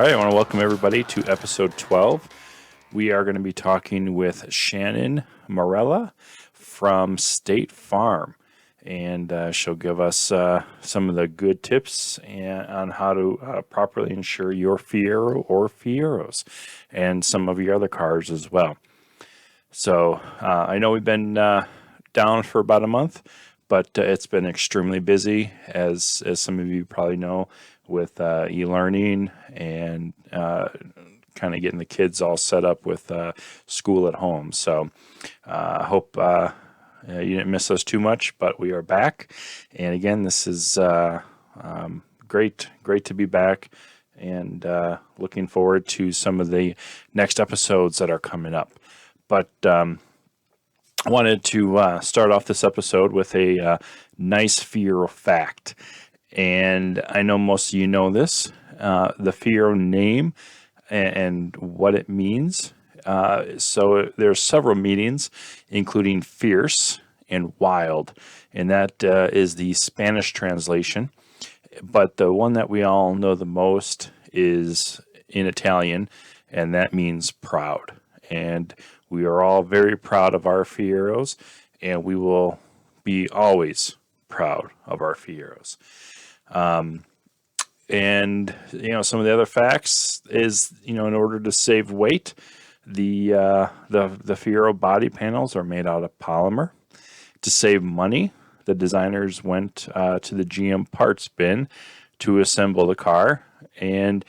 right, I want to welcome everybody to episode 12. We are going to be talking with Shannon Morreale from State Farm, and she'll give us some of the good tips on how to properly insure your Fiero or Fieros and some of your other cars as well. So I know we've been down for about a month, but it's been extremely busy, as some of you probably know, with e-learning and kind of getting the kids all set up with school at home. So I hope you didn't miss us too much, but we are back. And again, this is great to be back, and looking forward to some of the next episodes that are coming up. But I wanted to start off this episode with a nice Fiero fact. And I know most of you know this, the Fiero name and what it means. So there's several meanings, including fierce and wild, and that is the Spanish translation. But the one that we all know the most is in Italian, and that means proud. And we are all very proud of our Fieros, and we will be always proud of our Fieros. And some of the other facts is, in order to save weight, the Fiero body panels are made out of polymer. To save money, the designers went to the GM parts bin to assemble the car. And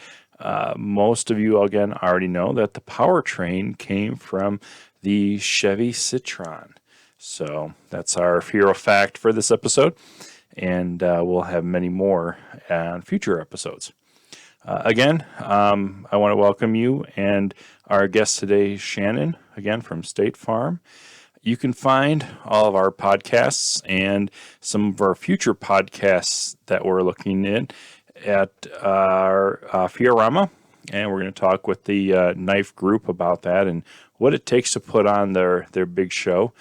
most of you, again, already know that the powertrain came from the Chevy Citron. So that's our Fiero fact for this episode. And we'll have many more on future episodes. Again, I want to welcome you and our guest today, Shannon, again from State Farm. You can find all of our podcasts and some of our future podcasts that we're looking at our Fiorama, and we're going to talk with the N.I.F.E group about that and what it takes to put on their big show.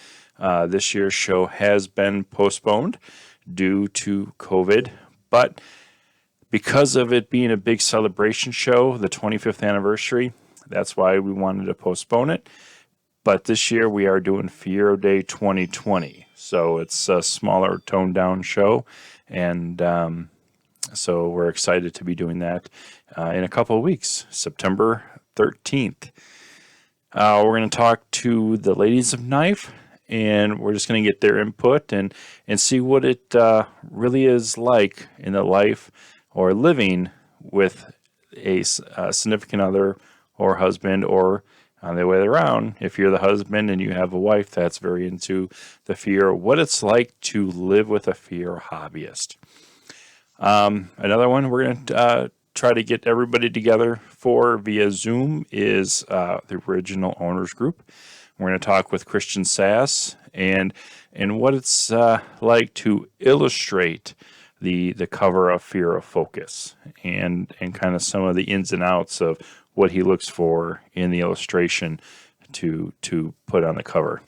This year's show has been postponed due to COVID, but because of it being a big celebration show, the 25th anniversary, that's why we wanted to postpone it. But this year we are doing Fiero Day 2020, so it's a smaller, toned-down show, and so we're excited to be doing that in a couple of weeks, September 13th. We're going to talk to the ladies of N.I.F.E, and we're just going to get their input and see what it really is like in the life or living with a significant other or husband, or on the way around, if you're the husband and you have a wife that's very into the Fiero, what it's like to live with a Fiero hobbyist. Another one we're going to try to get everybody together for via Zoom is the original owners group. We're going to talk with Christian Sass and what it's like to illustrate the cover of Fiero Focus and kind of some of the ins and outs of what he looks for in the illustration to put on the cover.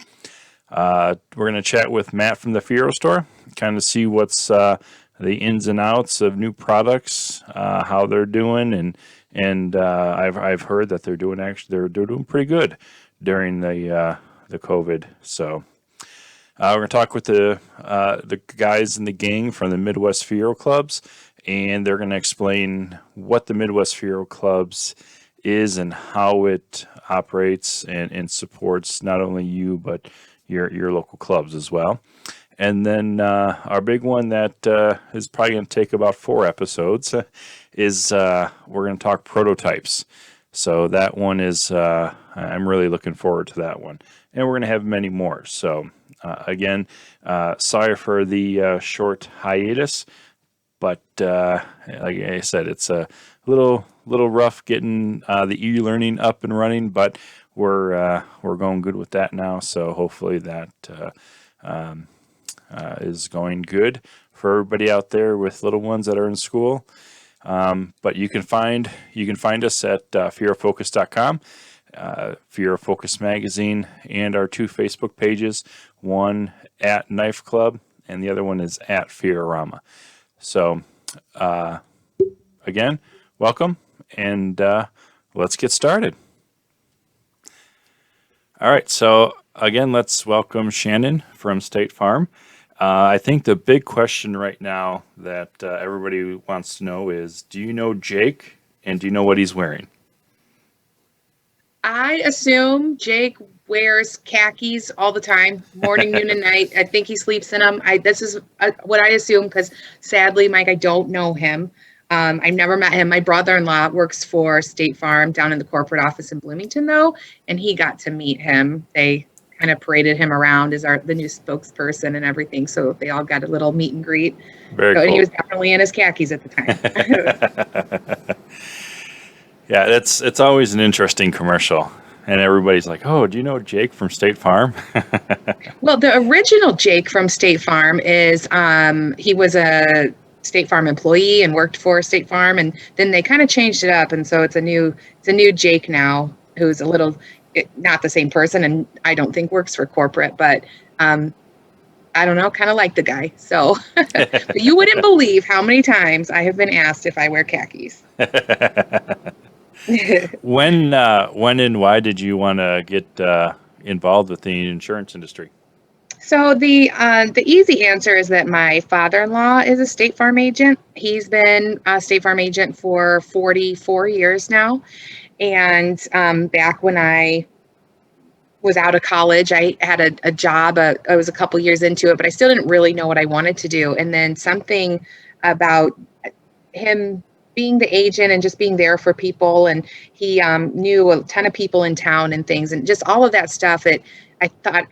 We're going to chat with Matt from the Fiero store, kind of see what's the ins and outs of new products, how they're doing, and I've heard that they're doing pretty good during the COVID. So we're going to talk with the guys in the gang from the Midwest Fiero Clubs, and they're going to explain what the Midwest Fiero Clubs is and how it operates and supports not only you but your local clubs as well. And then our big one that is probably going to take about 4 episodes is we're going to talk prototypes. So that one is, I'm really looking forward to that one. And we're going to have many more. So again, sorry for the short hiatus, but like I said, it's a little rough getting the e-learning up and running, but we're going good with that now. So hopefully that is going good for everybody out there with little ones that are in school. But you can find us at FieroFocus.com, Fiero Focus Magazine, and our 2 Facebook pages, one at N.I.F.E Club and the other one is at Fiorama. So again, welcome, and let's get started. All right, so again, let's welcome Shannon from State Farm. I think the big question right now that everybody wants to know is, do you know Jake, and do you know what he's wearing? I assume Jake wears khakis all the time, morning, noon, and night. I think he sleeps in them. This is what I assume because sadly, Mike, I don't know him. I've never met him. My brother-in-law works for State Farm down in the corporate office in Bloomington, though, and he got to meet him. They kind of paraded him around as the new spokesperson and everything. So they all got a little meet and greet. Very So, cool. and he was definitely in his khakis at the time. Yeah, it's always an interesting commercial. And everybody's like, oh, do you know Jake from State Farm? Well, the original Jake from State Farm is he was a State Farm employee and worked for State Farm, and then they kind of changed it up, and so it's a new Jake now, who's a little not the same person, and I don't think works for corporate, but I don't know, kind of like the guy. So, but you wouldn't believe how many times I have been asked if I wear khakis. When and why did you want to get involved with the insurance industry? So the easy answer is that my father-in-law is a State Farm agent. He's been a State Farm agent for 44 years now. And back when I was out of college, I had a job. I was a couple years into it, but I still didn't really know what I wanted to do. And then something about him being the agent and just being there for people, and he knew a ton of people in town and things, and just all of that stuff. I thought,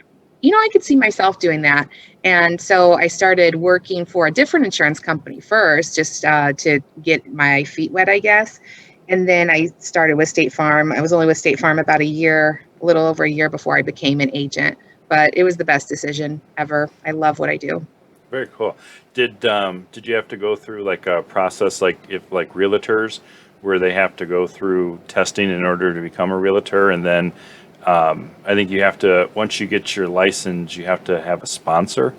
I could see myself doing that. And so I started working for a different insurance company first, just to get my feet wet, I guess. And then I started with State Farm. I was only with State Farm about a little over a year before I became an agent, but it was the best decision ever. I love what I do. Very cool. Did you have to go through like a process like realtors where they have to go through testing in order to become a realtor, and then I think you have to, once you get your license, you have to have a sponsor?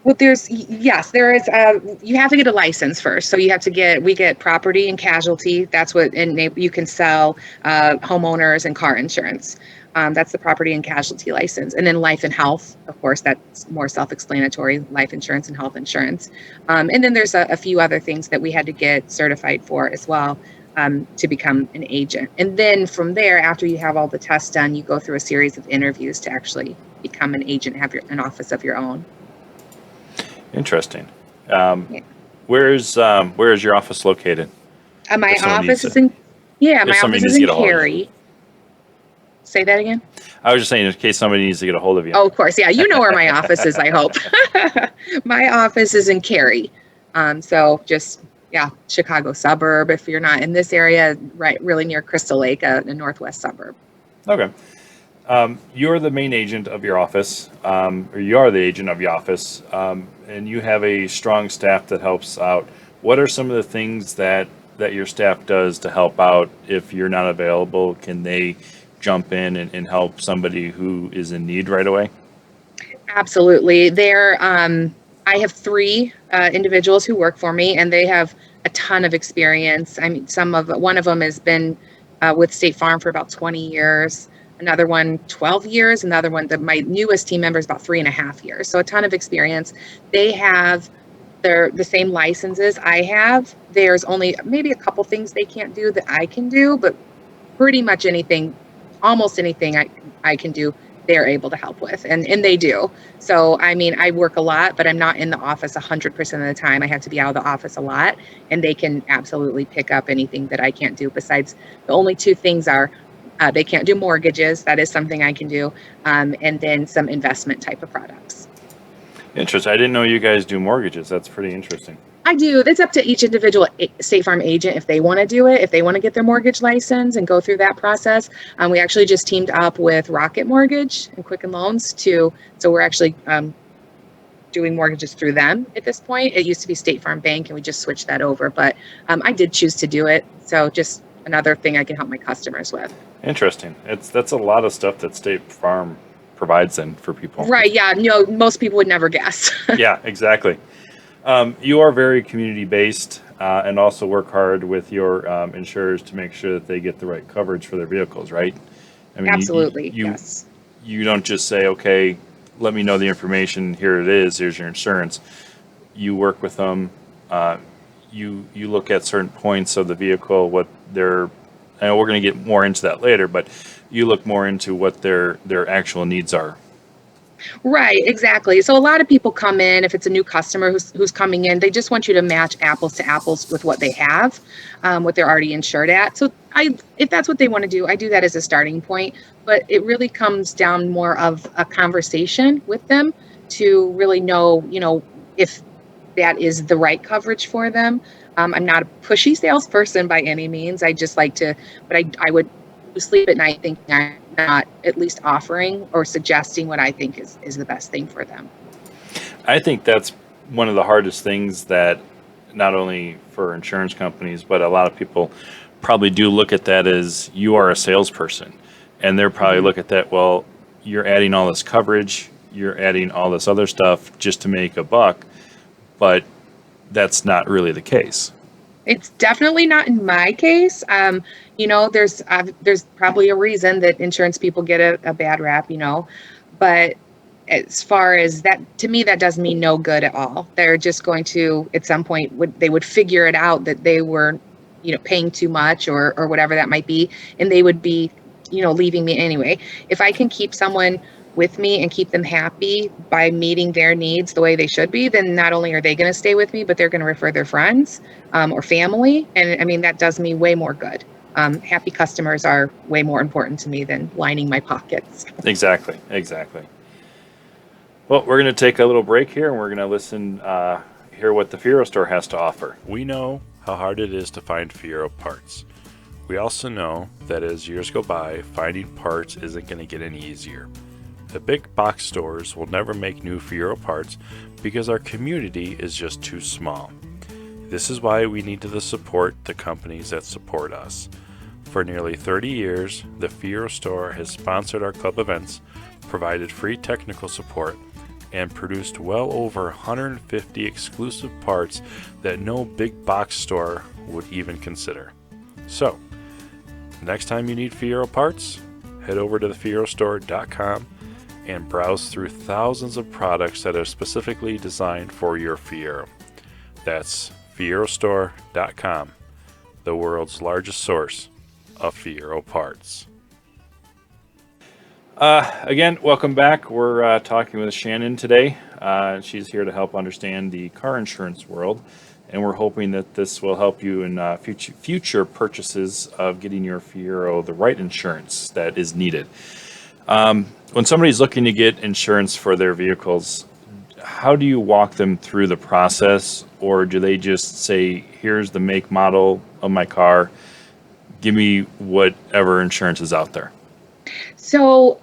Well, there is. You have to get a license first. So we get property and casualty. That's what you can sell homeowners and car insurance. That's the property and casualty license. And then life and health, of course, that's more self-explanatory, life insurance and health insurance. And then there's a few other things that we had to get certified for as well, to become an agent. And then from there, after you have all the tests done, you go through a series of interviews to actually become an agent, have an office of your own. Interesting. Yeah. Where is your office located? My If someone office needs is in, yeah, my somebody office needs is to in get a hold of you. Cary. Say that again? I was just saying, in case somebody needs to get a hold of you. Oh, of course. Yeah, you know where my office is, I hope. My office is in Cary. So just, Chicago suburb. If you're not in this area, right, really near Crystal Lake, a northwest suburb. Okay. You're the main agent of your office, or you are the agent of your office, and you have a strong staff that helps out. What are some of the things that your staff does to help out if you're not available? Can they jump in and help somebody who is in need right away? Absolutely. I have three individuals who work for me, and they have a ton of experience. I mean, one of them has been with State Farm for about 20 years. Another one, 12 years. Another one, my newest team member is about 3.5 years. So a ton of experience. They have the same licenses I have. There's only maybe a couple things they can't do that I can do, but pretty much anything, almost anything I can do, they're able to help with, and they do. So, I mean, I work a lot, but I'm not in the office 100% of the time. I have to be out of the office a lot, and they can absolutely pick up anything that I can't do. Besides, the only two things are they can't do mortgages. That is something I can do, and then some investment type of products. Interesting. I didn't know you guys do mortgages. That's pretty interesting. I do. It's up to each individual State Farm agent if they want to do it, if they want to get their mortgage license and go through that process. We actually just teamed up with Rocket Mortgage and Quicken Loans so we're actually doing mortgages through them at this point. It used to be State Farm Bank, and we just switched that over. But I did choose to do it. So just another thing I can help my customers with. Interesting. That's a lot of stuff that State Farm provides then for people. Right. Yeah. No, most people would never guess. Yeah, exactly. You are very community based. and also work hard with your insurers to make sure that they get the right coverage for their vehicles, right? I mean, Absolutely, yes. you don't just say, okay, let me know the information. Here it is. Here's your insurance. You work with them. You look at certain points of the vehicle, what their, I know we're going to get more into that later, but you look more into what their actual needs are. Right, exactly. So a lot of people come in, if it's a new customer who's coming in, they just want you to match apples to apples with what they have, what they're already insured at. So if that's what they want to do, I do that as a starting point. But it really comes down more of a conversation with them to really know, if that is the right coverage for them. I'm not a pushy salesperson by any means. I just like to, but I would sleep at night thinking I'm not at least offering or suggesting what I think is the best thing for them. I think that's one of the hardest things that not only for insurance companies, but a lot of people probably do look at that as you are a salesperson. And they're probably look at that, well, you're adding all this coverage, you're adding all this other stuff just to make a buck, but that's not really the case. It's definitely not in my case. There's probably a reason that insurance people get a bad rap, but as far as that, to me, that does mean no good at all. They're just going to, at some point, they would figure it out that they were, paying too much or whatever that might be, and they would be, leaving me anyway. If I can keep someone with me and keep them happy by meeting their needs the way they should be, then not only are they going to stay with me, but they're going to refer their friends or family. And I mean, that does me way more good. Happy customers are way more important to me than lining my pockets. Exactly. Well, we're going to take a little break here and we're going to hear what the Fiero store has to offer. We know how hard it is to find Fiero parts. We also know that as years go by, finding parts isn't going to get any easier. The big box stores will never make new Fiero parts because our community is just too small. This is why we need to support the companies that support us. For nearly 30 years, the Fiero store has sponsored our club events, provided free technical support, and produced well over 150 exclusive parts that no big box store would even consider. So, next time you need Fiero parts, head over to thefierostore.com and browse through thousands of products that are specifically designed for your Fiero. That's fierostore.com, the world's largest source of Fiero parts. Again, welcome back. We're talking with Shannon today. She's here to help understand the car insurance world, and we're hoping that this will help you in future purchases of getting your Fiero the right insurance that is needed. When somebody's looking to get insurance for their vehicles, how do you walk them through the process, or do they just say, here's the make model of my car, give me whatever insurance is out there? So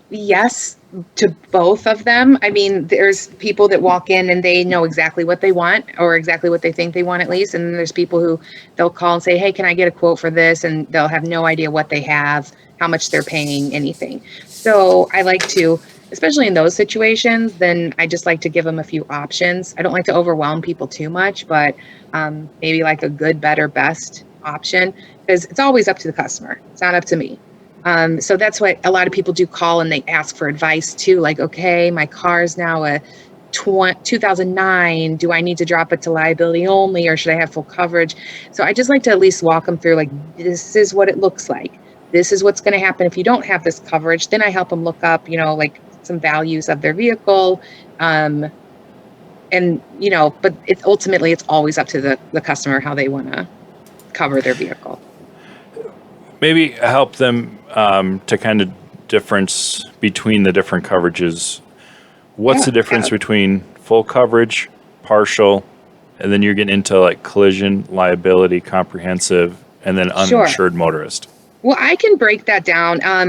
yes, to both of them. I mean, there's people that walk in and they know exactly what they want or exactly what they think they want at least. And then there's people who they'll call and say, hey, can I get a quote for this? And they'll have no idea what they have, how much they're paying, anything. So I like to, especially in those situations, then I just like to give them a few options. I don't like to overwhelm people too much, but maybe like a good, better, best option, because it's always up to the customer. It's not up to me. So that's what a lot of people do, call and they ask for advice too. Like, okay, my car's now a 2009. Do I need to drop it to liability only, or should I have full coverage? So I just like to at least walk them through, like, this is what it looks like. This is what's going to happen if you don't have this coverage. Then I help them look up, like some values of their vehicle. But it's ultimately, it's always up to the customer how they want to cover their vehicle. Maybe help them to kind of difference between the different coverages. What's the difference between full coverage, partial, and then you're getting into like collision, liability, comprehensive, and then uninsured motorist? Well, I can break that down. I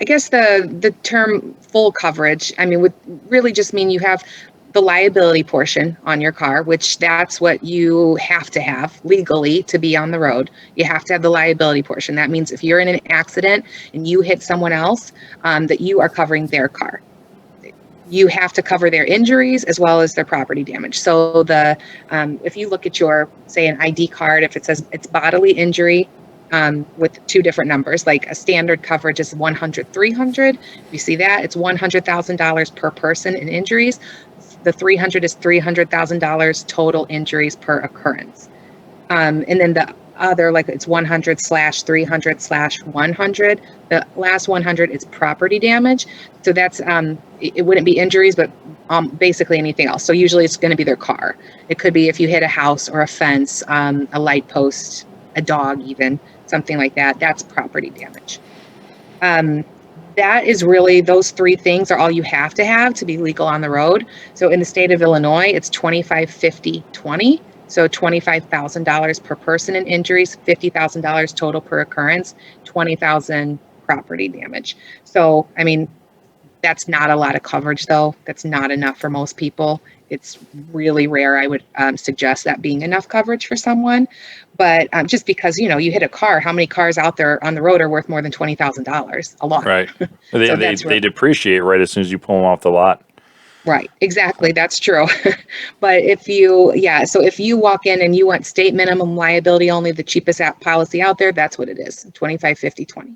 guess the term full coverage, would really just mean you have the liability portion on your car, which that's what you have to have legally to be on the road. You have to have the liability portion. That means if you're in an accident and you hit someone else, that you are covering their car. you have to cover their injuries as well as their property damage. So if you look at your, say, an ID card, if it says it's bodily injury with two different numbers, like a standard coverage is 100, 300. You see that it's $100,000 per person in injuries. The 300 is $300,000 total injuries per occurrence. And then the other, like it's 100 / 300 / 100. The last 100 is property damage. So that's, it wouldn't be injuries, but basically anything else. So usually it's going to be their car. It could be if you hit a house or a fence, a light post, a dog, even something like that. That's property damage. That is really, those three things are all you have to be legal on the road. So in the state of Illinois, it's 25, 50, 20. So $25,000 per person in injuries, $50,000 total per occurrence, 20,000 property damage. So, I mean, that's not a lot of coverage, though. That's not enough for most people. It's really rare. I would suggest that being enough coverage for someone. But just because, you hit a car, how many cars out there on the road are worth more than $20,000? A lot. Right. So They depreciate right as soon as you pull them off the lot. Right. Exactly. That's true. But if you walk in and you want state minimum liability only, the cheapest policy out there, that's what it is. 25, 50, 20.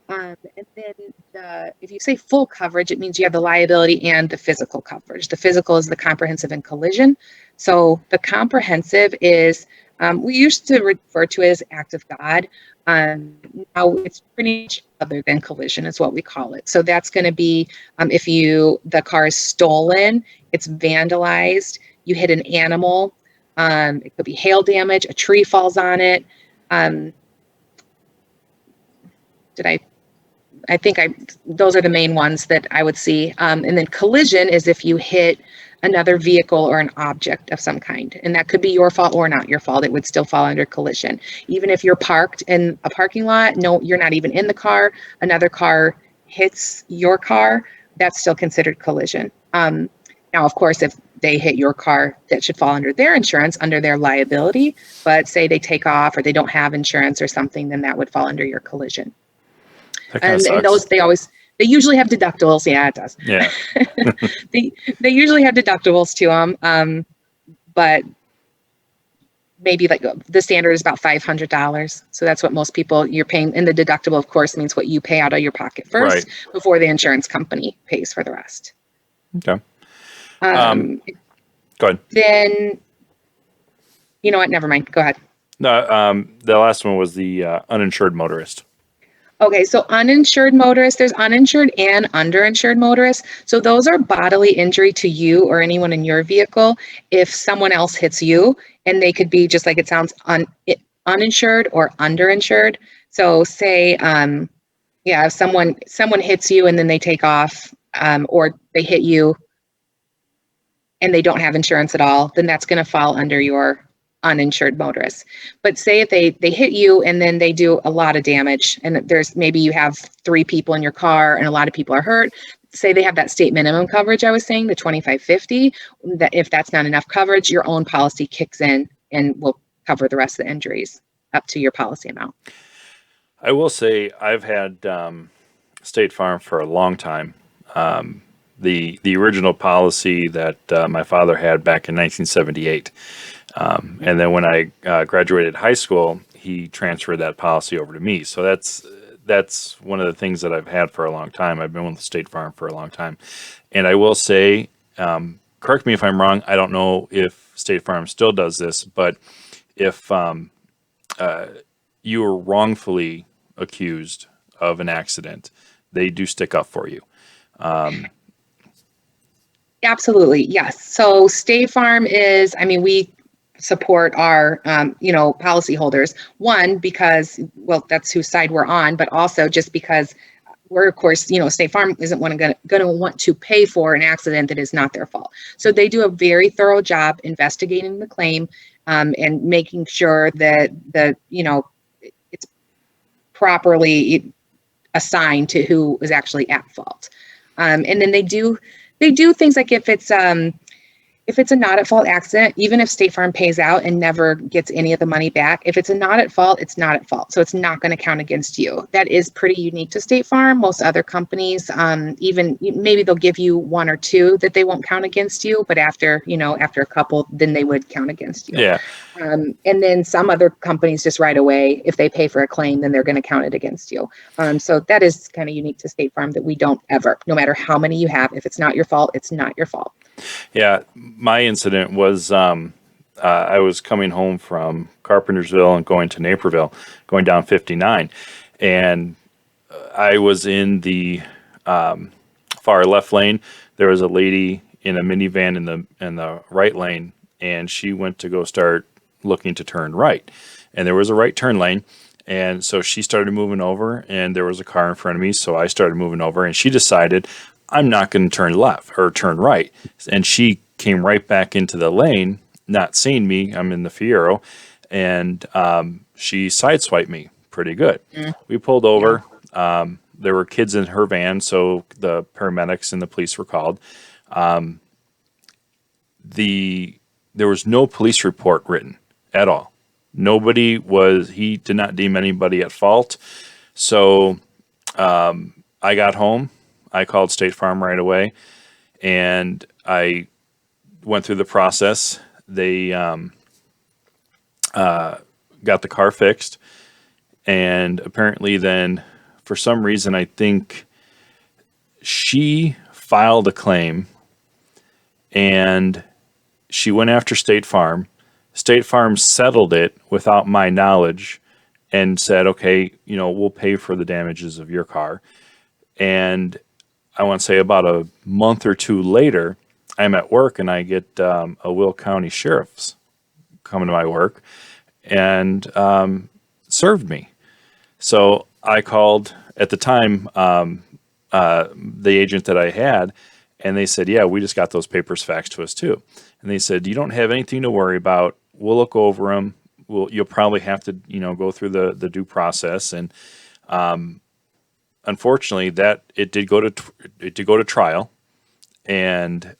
And then if you say full coverage, it means you have the liability and the physical coverage. The physical is the comprehensive and collision. So the comprehensive is, we used to refer to it as act of God. Now it's pretty much other than collision is what we call it. So that's going to be if the car is stolen, it's vandalized, you hit an animal, it could be hail damage, a tree falls on it. Those are the main ones that I would see. And then collision is if you hit another vehicle or an object of some kind. And that could be your fault or not your fault. It would still fall under collision. Even if you're parked in a parking lot, no, you're not even in the car, another car hits your car, that's still considered collision. Now, of course, if they hit your car, that should fall under their insurance, under their liability. But say they take off or they don't have insurance or something, then that would fall under your collision. And those, they usually have deductibles. Yeah, it does. Yeah. They usually have deductibles to them. But maybe like the standard is about $500. So that's what most people you're paying. And the deductible, of course, means what you pay out of your pocket first before the insurance company pays for the rest. Okay. Go ahead. Then, you know what? Never mind. Go ahead. No, the last one was the uninsured motorist. Okay, so uninsured motorists, there's uninsured and underinsured motorists. So those are bodily injury to you or anyone in your vehicle if someone else hits you, and they could be just like it sounds, uninsured or underinsured. So say, if someone hits you and then they take off, or they hit you and they don't have insurance at all, then that's going to fall under your uninsured motorists. But say if they hit you and then they do a lot of damage, and maybe you have 3 people in your car and a lot of people are hurt. Say they have that state minimum coverage I was saying, the 2550, that if that's not enough coverage, your own policy kicks in and will cover the rest of the injuries up to your policy amount. I will say I've had State Farm for a long time. The original policy that my father had back in 1978. And then when I graduated high school, he transferred that policy over to me. So that's one of the things that I've had for a long time. I've been with State Farm for a long time. And I will say, correct me if I'm wrong, I don't know if State Farm still does this, but if you were wrongfully accused of an accident, they do stick up for you. Absolutely, yes. So State Farm is, we support our, policyholders. One, because, that's whose side we're on, but also just because we're, of course, State Farm isn't going to want to pay for an accident that is not their fault. So they do a very thorough job investigating the claim and making sure that it's properly assigned to who is actually at fault. And then they do things like if it's If it's a not at fault accident, even if State Farm pays out and never gets any of the money back, if it's a not at fault, it's not at fault. So it's not going to count against you. That is pretty unique to State Farm. Most other companies, even maybe they'll give you one or two that they won't count against you, but after a couple, then they would count against you. Yeah. And then some other companies just right away, if they pay for a claim, then they're going to count it against you. So that is kind of unique to State Farm, that we don't ever, no matter how many you have, if it's not your fault, it's not your fault. Yeah, my incident was I was coming home from Carpentersville and going to Naperville, going down 59, and I was in the far left lane. There was a lady in a minivan in the right lane, and she went to go start looking to turn right, and there was a right turn lane. And so she started moving over, and there was a car in front of me, so I started moving over, and she decided, I'm not going to turn left or turn right. And she came right back into the lane, not seeing me. I'm in the Fiero, and she sideswiped me pretty good. We pulled over. There were kids in her van, so the paramedics and the police were called. There was no police report written at all. He did not deem anybody at fault. So I got home. I called State Farm right away, and I went through the process. They got the car fixed, and apparently then, for some reason, I think she filed a claim, and she went after State Farm. State Farm settled it without my knowledge and said, okay, we'll pay for the damages of your car. And I want to say about a month or two later, I'm at work and I get a Will County sheriff's coming to my work and served me. So I called at the time the agent that I had, and they said, yeah, we just got those papers faxed to us too. And they said, you don't have anything to worry about. We'll look over them. You'll probably have to go through the due process. And unfortunately, that it did go to trial, and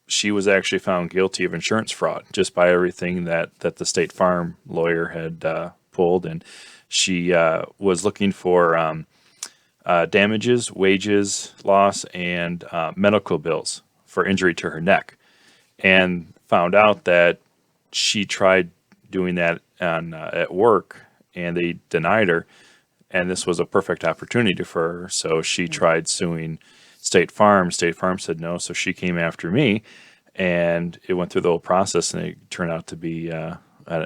she was actually found guilty of insurance fraud just by everything that the State Farm lawyer had pulled, and she was looking for damages, wages, loss, and medical bills for injury to her neck, and found out that she tried doing that at work, and they denied her. And this was a perfect opportunity for her. So she tried suing State Farm. State Farm said no. So she came after me, and it went through the whole process, and it turned out to be an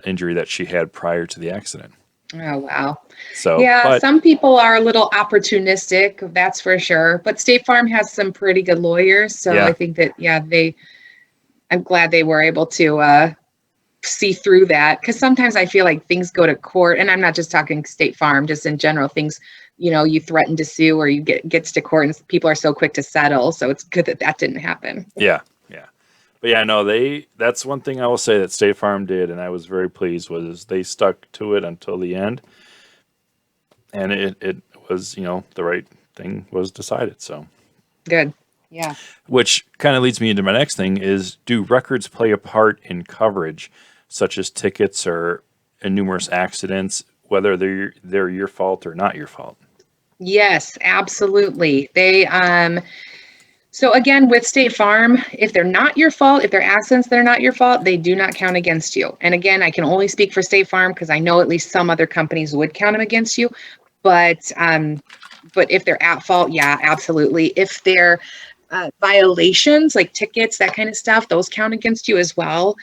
injury that she had prior to the accident. Oh, wow. So, yeah, some people are a little opportunistic, that's for sure. But State Farm has some pretty good lawyers. So yeah. I think that, I'm glad they were able to see through that, because sometimes I feel like things go to court, and I'm not just talking State Farm, just in general, things, you threaten to sue or you gets to court and people are so quick to settle. So it's good that didn't happen. Yeah. But yeah, no, that's one thing I will say that State Farm did, and I was very pleased, was they stuck to it until the end. And it was, the right thing was decided. So good. Yeah. Which kind of leads me into my next thing is, do records play a part in coverage, such as tickets or numerous accidents, whether they're your fault or not your fault? Yes, absolutely. They, so again, with State Farm, if they're not your fault, if they're accidents that are not your fault, they do not count against you. And again, I can only speak for State Farm because I know at least some other companies would count them against you. But if they're at fault, yeah, absolutely. If they're violations like tickets, that kind of stuff, those count against you as well.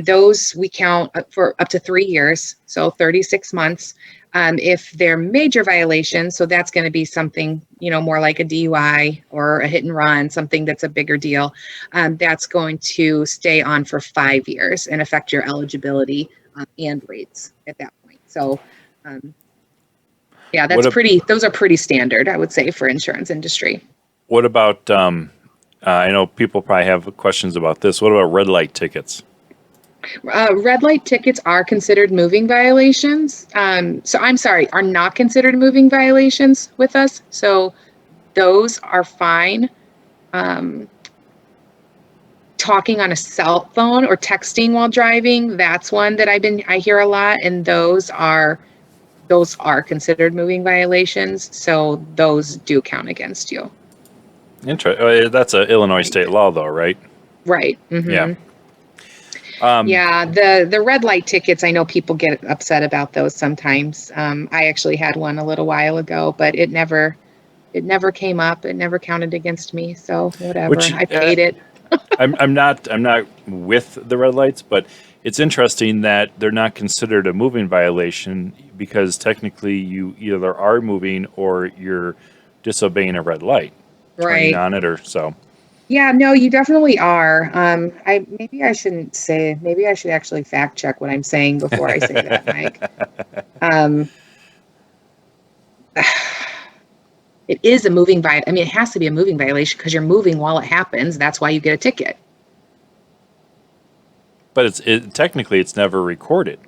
Those we count for up to 3 years, so 36 months. If they're major violations, so that's going to be something, more like a DUI or a hit and run, something that's a bigger deal. That's going to stay on for 5 years and affect your eligibility and rates at that point. So, yeah, those are pretty standard, I would say, for insurance industry. What about, I know people probably have questions about this. What about red light tickets? Red light tickets are considered moving violations. Are not considered moving violations with us. So those are fine. talking on a cell phone or texting while driving, that's one that I hear a lot, and those are considered moving violations. So those do count against you. That's a Illinois state law, though, right? Right. Yeah. Yeah, the red light tickets, I know people get upset about those sometimes. I actually had one a little while ago, but it never came up. It never counted against me. So whatever, Which I paid it. I'm not with the red lights, but it's interesting that they're not considered a moving violation because technically you either are moving or you're disobeying a red light, turning Right. on it or so. Yeah, no, you definitely are. Maybe I should actually fact check what I'm saying before I say that, Mike. Um, it is a moving I mean, it has to be a moving violation because you're moving while it happens. That's why you get a ticket. But technically it's never recorded.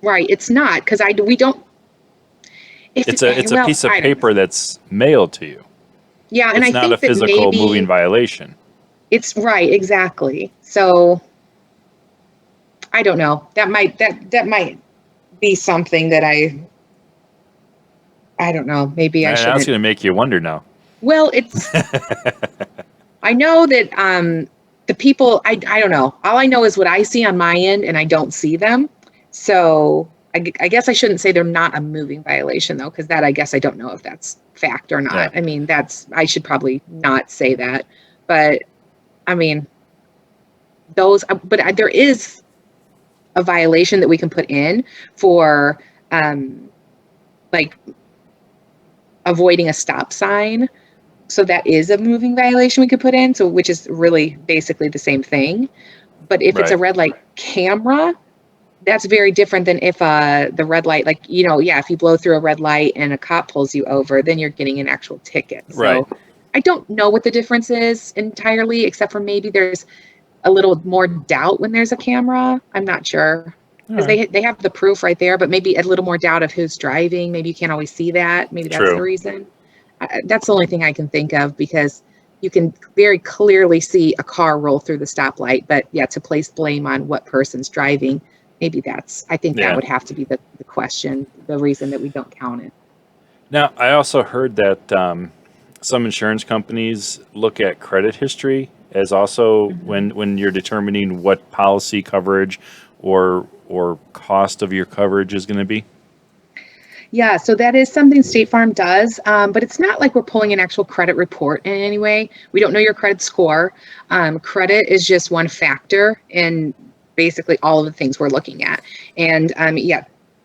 Right. It's not because we don't. It's a piece of paper that's mailed to you. Yeah, and it's I not think a physical moving violation. It's right, exactly. So I don't know. That might be something that I don't know. Maybe I And shouldn't. that's going to make you wonder now. Well, I know that the people, I don't know. All I know is what I see on my end, and I don't see them. So I guess I shouldn't say they're not a moving violation, though, because that I guess I don't know if that's fact or not. Yeah. I mean, I should probably not say that. But I mean, there is a violation that we can put in for like avoiding a stop sign. So that is a moving violation we could put in. So which is really basically the same thing. But if it's a red light camera, that's very different than if the red light, like, if you blow through a red light and a cop pulls you over, then you're getting an actual ticket. Right. So I don't know what the difference is entirely, except for maybe there's a little more doubt when there's a camera. I'm not sure. Because they have the proof right there, but maybe a little more doubt of who's driving. Maybe you can't always see that. Maybe that's the reason. That's the only thing I can think of, because you can very clearly see a car roll through the stoplight. But yeah, to place blame on what person's driving, maybe I think that would have to be the question, the reason that we don't count it. Now, I also heard that some insurance companies look at credit history as also when you're determining what policy coverage or cost of your coverage is going to be. Yeah, so that is something State Farm does, but it's not like we're pulling an actual credit report in any way. We don't know your credit score. Credit is just one factor in basically all of the things we're looking at. And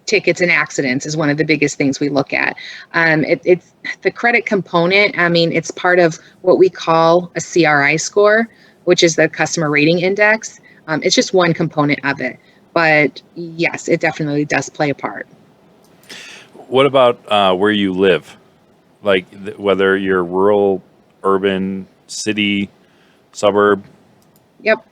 tickets and accidents is one of the biggest things we look at. It's the credit component. I mean, it's part of what we call a CRI score, which is the customer rating index. It's just one component of it. But yes, it definitely does play a part. What about where you live? Like whether you're rural, urban, city, suburb? Yep,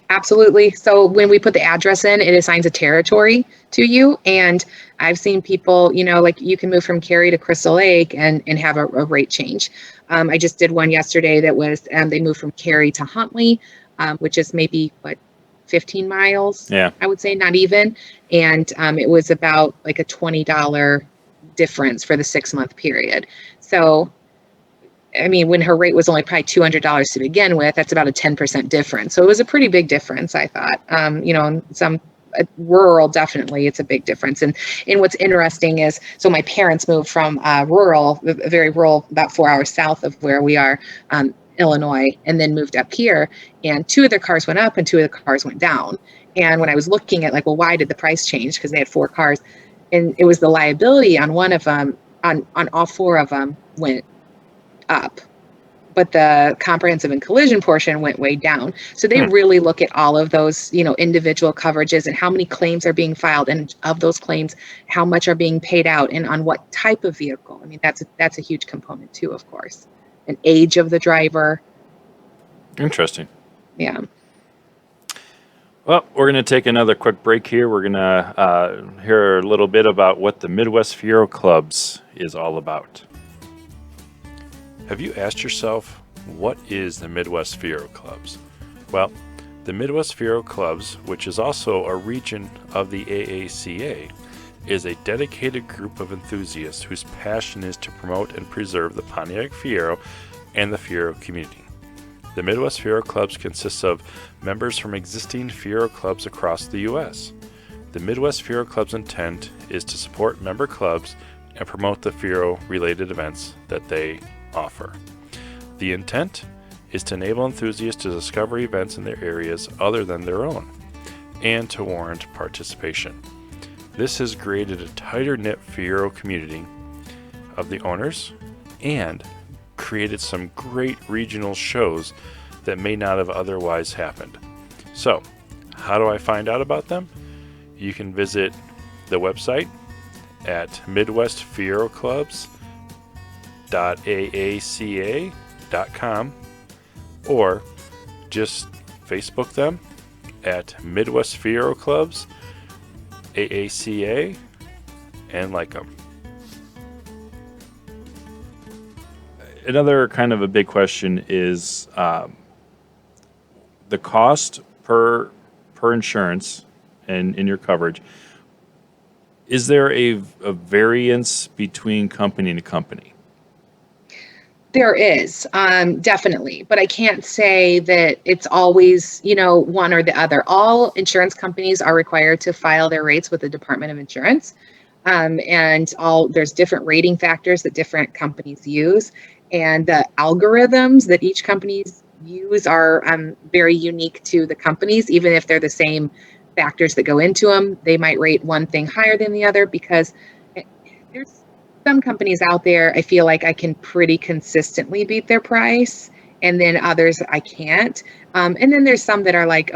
absolutely. So when we put the address in, it assigns a territory to you. And I've seen people, like you can move from Cary to Crystal Lake and have a rate change. I just did one yesterday that was, they moved from Cary to Huntley, which is maybe 15 miles, I would say, not even. And it was about like a $20 difference for the 6-month period. So, I mean, when her rate was only probably $200 to begin with, that's about a 10% difference. So it was a pretty big difference, I thought. In some rural, definitely, it's a big difference. And what's interesting is, so my parents moved from rural, very rural, about 4 hours south of where we are, Illinois, and then moved up here, and 2 of their cars went up and 2 of the cars went down. And when I was looking at why did the price change? Because they had 4 cars, and it was the liability on one of them, on all 4 of them went up, but the comprehensive and collision portion went way down. So they really look at all of those, individual coverages and how many claims are being filed, and of those claims, how much are being paid out, and on what type of vehicle. I mean, that's a huge component too, of course. And age of the driver. Interesting. Yeah. Well, we're going to take another quick break here. We're going to hear a little bit about what the Midwest Fiero Clubs is all about. Have you asked yourself, what is the Midwest Fiero Clubs? Well, the Midwest Fiero Clubs, which is also a region of the AACA, is a dedicated group of enthusiasts whose passion is to promote and preserve the Pontiac Fiero and the Fiero community. The Midwest Fiero Clubs consists of members from existing Fiero clubs across the U.S. The Midwest Fiero Club's intent is to support member clubs and promote the Fiero-related events that they offer. The intent is to enable enthusiasts to discover events in their areas other than their own, and to warrant participation. This has created a tighter-knit Fiero community of the owners and created some great regional shows that may not have otherwise happened. So, how do I find out about them? You can visit the website at midwestfieroclubs.aaca.com or just Facebook them at Midwest Fiero Clubs AACA and like them. Another kind of a big question is the cost per insurance and in your coverage. Is there a variance between company to company? There is, definitely, but I can't say that it's always, one or the other. All insurance companies are required to file their rates with the Department of Insurance. There's different rating factors that different companies use, and the algorithms that each companies use are very unique to the companies. Even if they're the same factors that go into them, they might rate one thing higher than the other because there's some companies out there I feel like I can pretty consistently beat their price, and then others I can't. And then there's some that are like,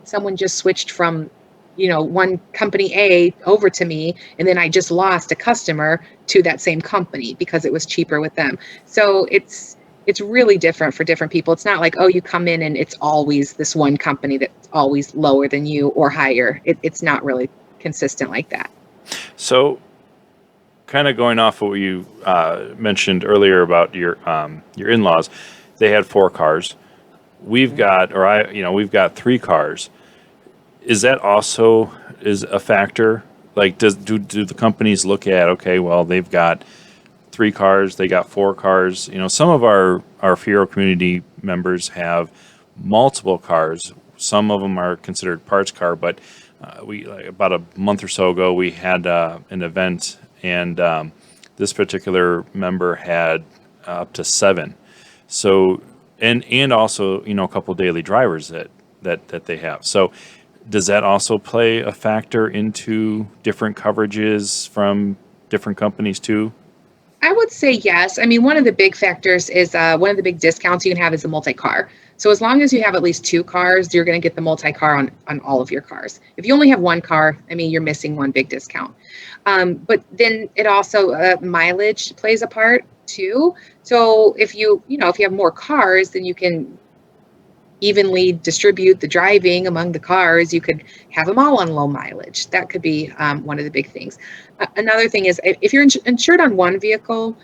someone just switched from, one company A over to me, and then I just lost a customer to that same company because it was cheaper with them. So it's really different for different people. It's not like, you come in and it's always this one company that's always lower than you or higher. It's not really consistent like that. So, kind of going off what you mentioned earlier about your in-laws, they had 4 cars. We've got 3 cars. Is that also a factor? Like, do the companies look at, okay, well, they've got 3 cars, they got 4 cars. Some of our Fiero community members have multiple cars. Some of them are considered parts car, but about a month or so ago, we had an event, and this particular member had up to 7. So, and also, a couple daily drivers that they have. So, does that also play a factor into different coverages from different companies too? I would say yes. I mean, one of the big factors is one of the big discounts you can have is a multi-car. So as long as you have at least 2 cars, you're going to get the multi-car on all of your cars. If you only have 1 car, you're missing one big discount. But then it also, mileage plays a part too. So if you have more cars, then you can evenly distribute the driving among the cars. You could have them all on low mileage. That could be one of the big things. Another thing is if you're insured on one vehicle,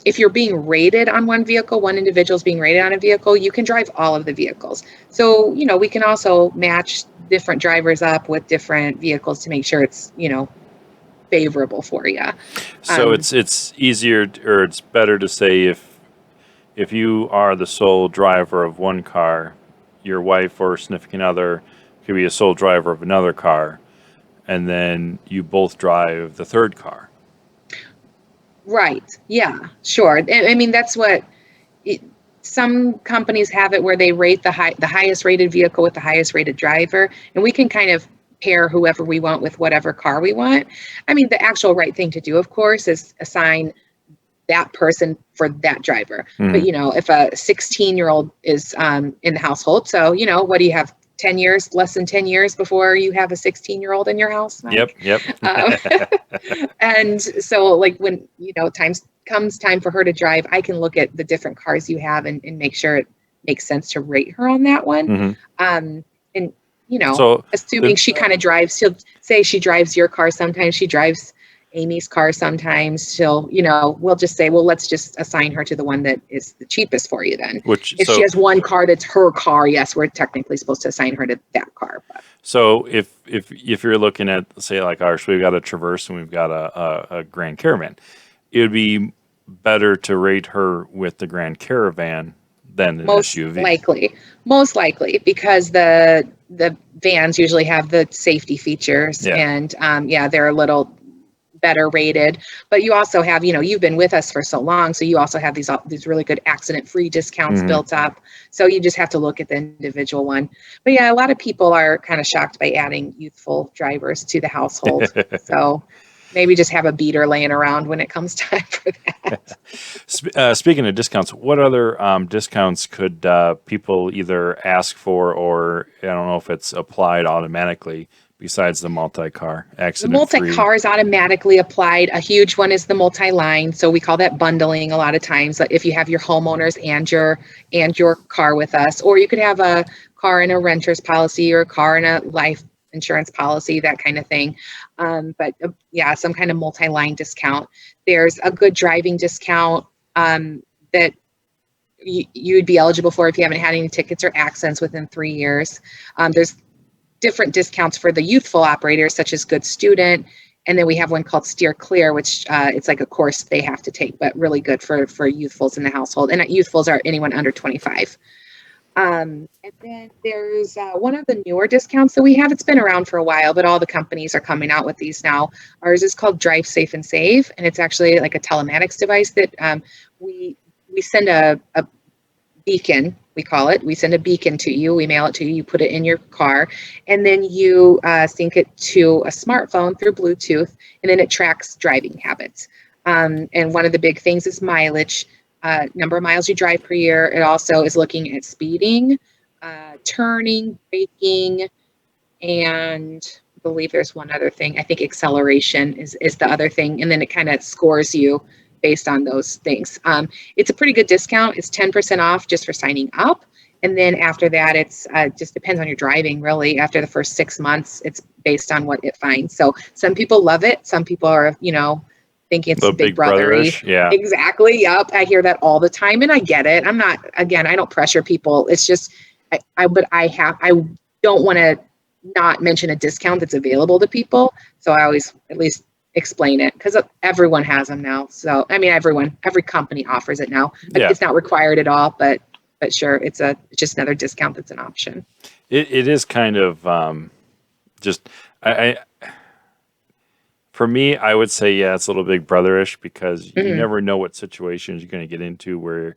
if you're being rated on one vehicle, one individual's being rated on a vehicle, you can drive all of the vehicles. So, we can also match different drivers up with different vehicles to make sure it's, favorable for you. So it's easier, or it's better to say if you are the sole driver of one car, your wife or significant other could be a sole driver of another car, and then you both drive the third car. Right. Yeah, sure. That's what some companies have it, where they rate the highest rated vehicle with the highest rated driver, and we can kind of pair whoever we want with whatever car we want. The actual right thing to do, of course, is assign that person for that driver. Mm-hmm. But, if a 16-year-old is in the household, so, what do you have, 10 years, less than 10 years before you have a 16-year-old in your house, Mike? Yep. And so, like, when, comes time for her to drive, I can look at the different cars you have and make sure it makes sense to rate her on that one. Mm-hmm. So assuming she kind of drives, she'll say she drives your car. Sometimes she drives, Amy's car sometimes. We'll just say, well, let's just assign her to the one that is the cheapest for you then. If she has one car that's her car, yes, we're technically supposed to assign her to that car. But. So if you're looking at, say, like ours, we've got a Traverse and we've got a Grand Caravan, it would be better to rate her with the Grand Caravan than an SUV. Most likely, because the vans usually have the safety features, and they're a little better rated. But you also have, you've been with us for so long, so you also have these really good accident-free discounts built up. So you just have to look at the individual one. But yeah, a lot of people are kind of shocked by adding youthful drivers to the household. So maybe just have a beater laying around when it comes time for that. Speaking of discounts, what other discounts could people either ask for, or I don't know if it's applied automatically, besides the multi-car accident-free? The multi-car is automatically applied. A huge one is the multi-line. So we call that bundling a lot of times. If you have your homeowners and your car with us, or you could have a car in a renter's policy or a car in a life insurance policy, that kind of thing. But some kind of multi-line discount. There's a good driving discount that you'd be eligible for if you haven't had any tickets or accidents within 3 years. There's different discounts for the youthful operators, such as Good Student. And then we have one called Steer Clear, which it's like a course they have to take, but really good for youthfuls in the household. And youthfuls are anyone under 25. And then there's one of the newer discounts that we have. It's been around for a while, but all the companies are coming out with these now. Ours is called Drive Safe and Save, and it's actually like a telematics device that we send a beacon, we call it. We send a beacon to you. We mail it to you. You put it in your car, and then you sync it to a smartphone through Bluetooth, and then it tracks driving habits. And one of the big things is mileage. Number of miles you drive per year. It also is looking at speeding, turning, braking, and I believe there's one other thing. I think acceleration is the other thing. And then it kind of scores you based on those things. It's a pretty good discount. It's 10% off just for signing up. And then after that, it's just depends on your driving, really. After the first 6 months, it's based on what it finds. So some people love it. Some people are, thinking it's big brothery. Yeah, exactly. Yep. I hear that all the time, and I get it. I don't pressure people. It's just, I don't want to not mention a discount that's available to people. So I always at least explain it, because everyone has them now. So, every company offers it now. Yeah. It's not required at all, but sure, it's just another discount that's an option. It is kind of for me, I would say, it's a little big brotherish, because you never know what situations you're going to get into where,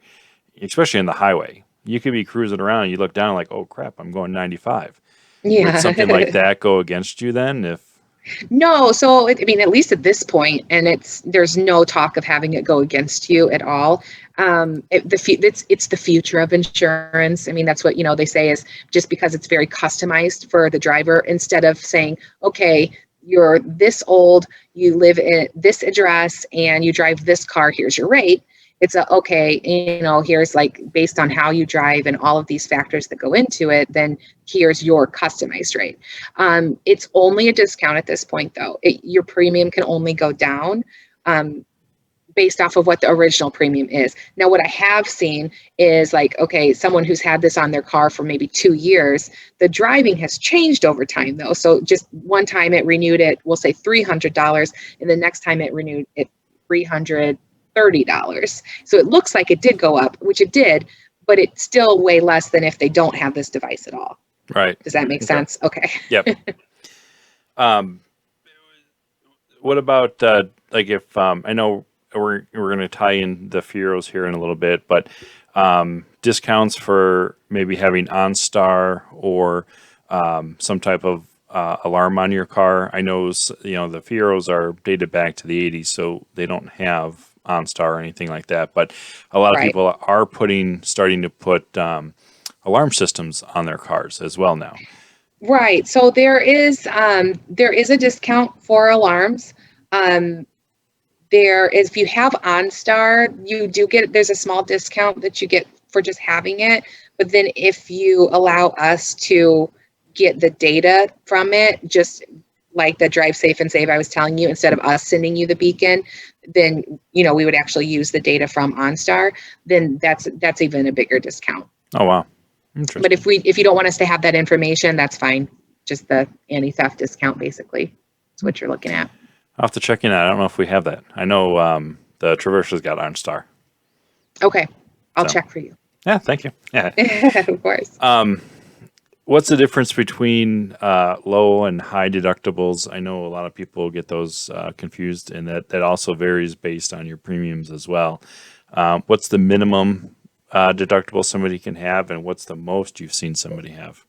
especially in the highway, you could be cruising around and you look down like, oh crap, I'm going 95. Yeah. Would something like that go against you then? No, so at least at this point, and there's no talk of having it go against you at all. It's the future of insurance. That's what they say, is just because it's very customized for the driver. Instead of saying, okay, you're this old, you live in this address, and you drive this car, here's your rate. It's here's based on how you drive and all of these factors that go into it, then here's your customized rate. It's only a discount at this point, though. Your premium can only go down based off of what the original premium is. Now, what I have seen is someone who's had this on their car for maybe 2 years, the driving has changed over time, though. So just one time it renewed it, we'll say $300, and the next time it renewed it $330. So it looks like it did go up, which it did, but it's still way less than if they don't have this device at all. Right. Does that make sense? Okay. Yep. What about if I know we're going to tie in the Fieros here in a little bit, but discounts for maybe having OnStar or some type of alarm on your car. I know the Fieros are dated back to the 80s, so they don't have OnStar or anything like that. But a lot of people are starting to put alarm systems on their cars as well now. Right. So there is a discount for alarms. If you have OnStar, you do there's a small discount that you get for just having it. But then if you allow us to get the data from it, just like the drive safe and save I was telling you, instead of us sending you the beacon, then, we would actually use the data from OnStar, then that's even a bigger discount. Oh, wow. Interesting. But if you don't want us to have that information, that's fine. Just the anti-theft discount, basically, is what you're looking at. I'll have to check in. I don't know if we have that. I know the Traverse's got OnStar. Okay. I'll check for you. Yeah, thank you. Yeah. Of course. What's the difference between low and high deductibles? I know a lot of people get those confused, and that also varies based on your premiums as well. What's the minimum deductible somebody can have, and what's the most you've seen somebody have?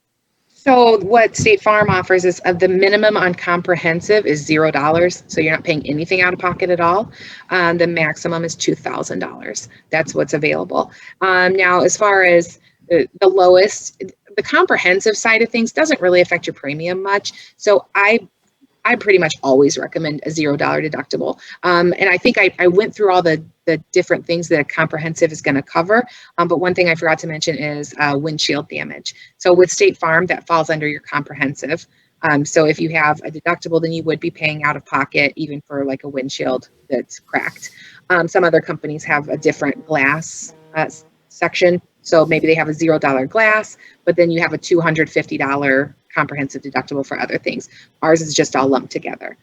So what State Farm offers is the minimum on comprehensive is $0. So you're not paying anything out of pocket at all. The maximum is $2,000. That's what's available. Now, as far as the lowest, the comprehensive side of things doesn't really affect your premium much. So I pretty much always recommend a $0 deductible. And I think I went through all the different things that a comprehensive is going to cover. But one thing I forgot to mention is windshield damage. So with State Farm, that falls under your comprehensive. So if you have a deductible, then you would be paying out of pocket even for like a windshield that's cracked. Some other companies have a different glass section. So maybe they have a $0 glass, but then you have a $250 comprehensive deductible for other things. Ours is just all lumped together.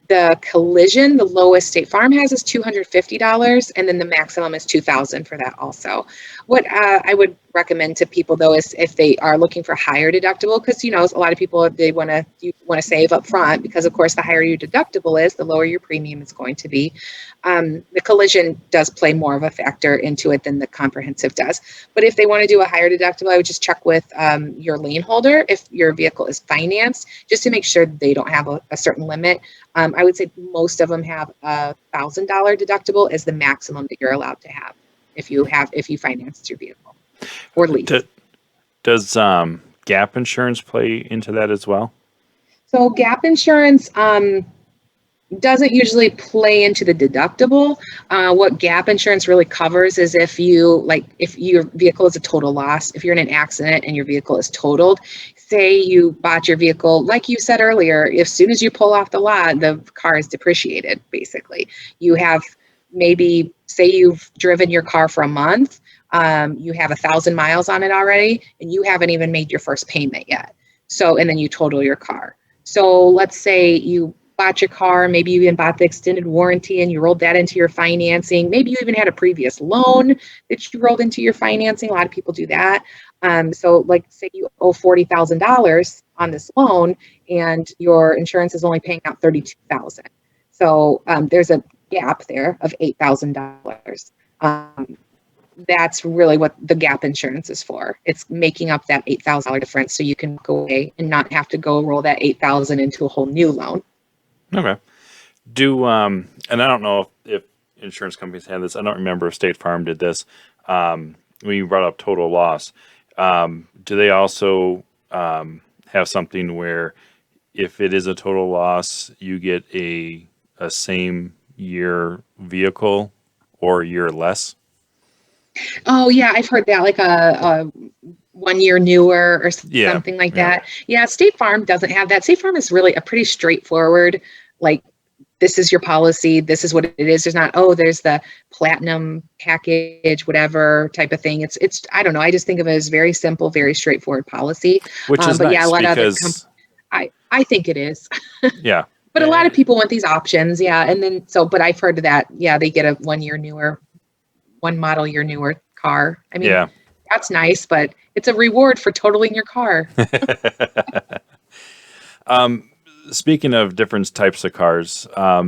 The collision, the lowest State Farm has is $250, and then the maximum is $2,000 for that also. What I would recommend to people though is if they are looking for higher deductible, because a lot of people they want to save up front, because of course the higher your deductible is, the lower your premium is going to be. The collision does play more of a factor into it than the comprehensive does. But if they want to do a higher deductible, I would just check with your lien holder if your vehicle is financed, just to make sure they don't have a certain limit. I would say most of them have a $1,000 deductible as the maximum that you're allowed to have if you financed your vehicle or lease. Does gap insurance play into that as well? So gap insurance doesn't usually play into the deductible. What gap insurance really covers is if your vehicle is a total loss, if you're in an accident and your vehicle is totaled, say you bought your vehicle, like you said earlier, as soon as you pull off the lot, the car is depreciated, basically. You have maybe, say you've driven your car for a month, you have 1,000 miles on it already, and you haven't even made your first payment yet. So, and then you total your car. So let's say you bought your car, maybe you even bought the extended warranty and you rolled that into your financing. Maybe you even had a previous loan that you rolled into your financing. A lot of people do that. So like say you owe $40,000 on this loan and your insurance is only paying out $32,000. So there's a gap there of $8,000. That's really what the gap insurance is for. It's making up that $8,000 difference so you can go away and not have to go roll that $8,000 into a whole new loan. Okay. And I don't know if insurance companies have this. I don't remember if State Farm did this. When you brought up total loss, do they also have something where if it is a total loss, you get a same year vehicle or a year less? Oh yeah, I've heard that, like a 1 year newer or something like that. Yeah, State Farm doesn't have that. State Farm is really a pretty straightforward, like, this is your policy, this is what it is. There's not, there's the platinum package, whatever type of thing. It's I don't know. I just think of it as very simple, very straightforward policy. Which is but nice, yeah, a lot because of I think it is. Yeah. But a lot of people want these options, yeah. And then but I've heard that, yeah, they get a 1 year newer, one model year newer car. I mean, that's nice, but it's a reward for totaling your car. Speaking of different types of cars, I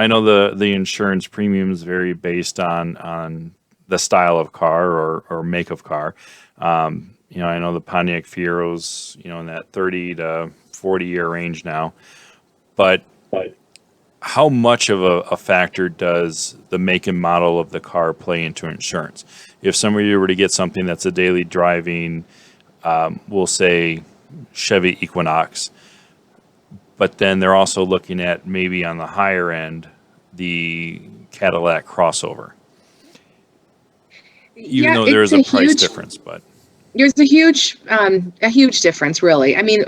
know the insurance premiums vary based on the style of car or make of car. I know the Pontiac Fieros, in that 30 to 40 year range now. But how much of a factor does the make and model of the car play into insurance? If somebody were to get something that's a daily driving, we'll say Chevy Equinox, but then they're also looking at maybe on the higher end, the Cadillac crossover. Even though there is a price difference, but there's a huge difference, really. I mean,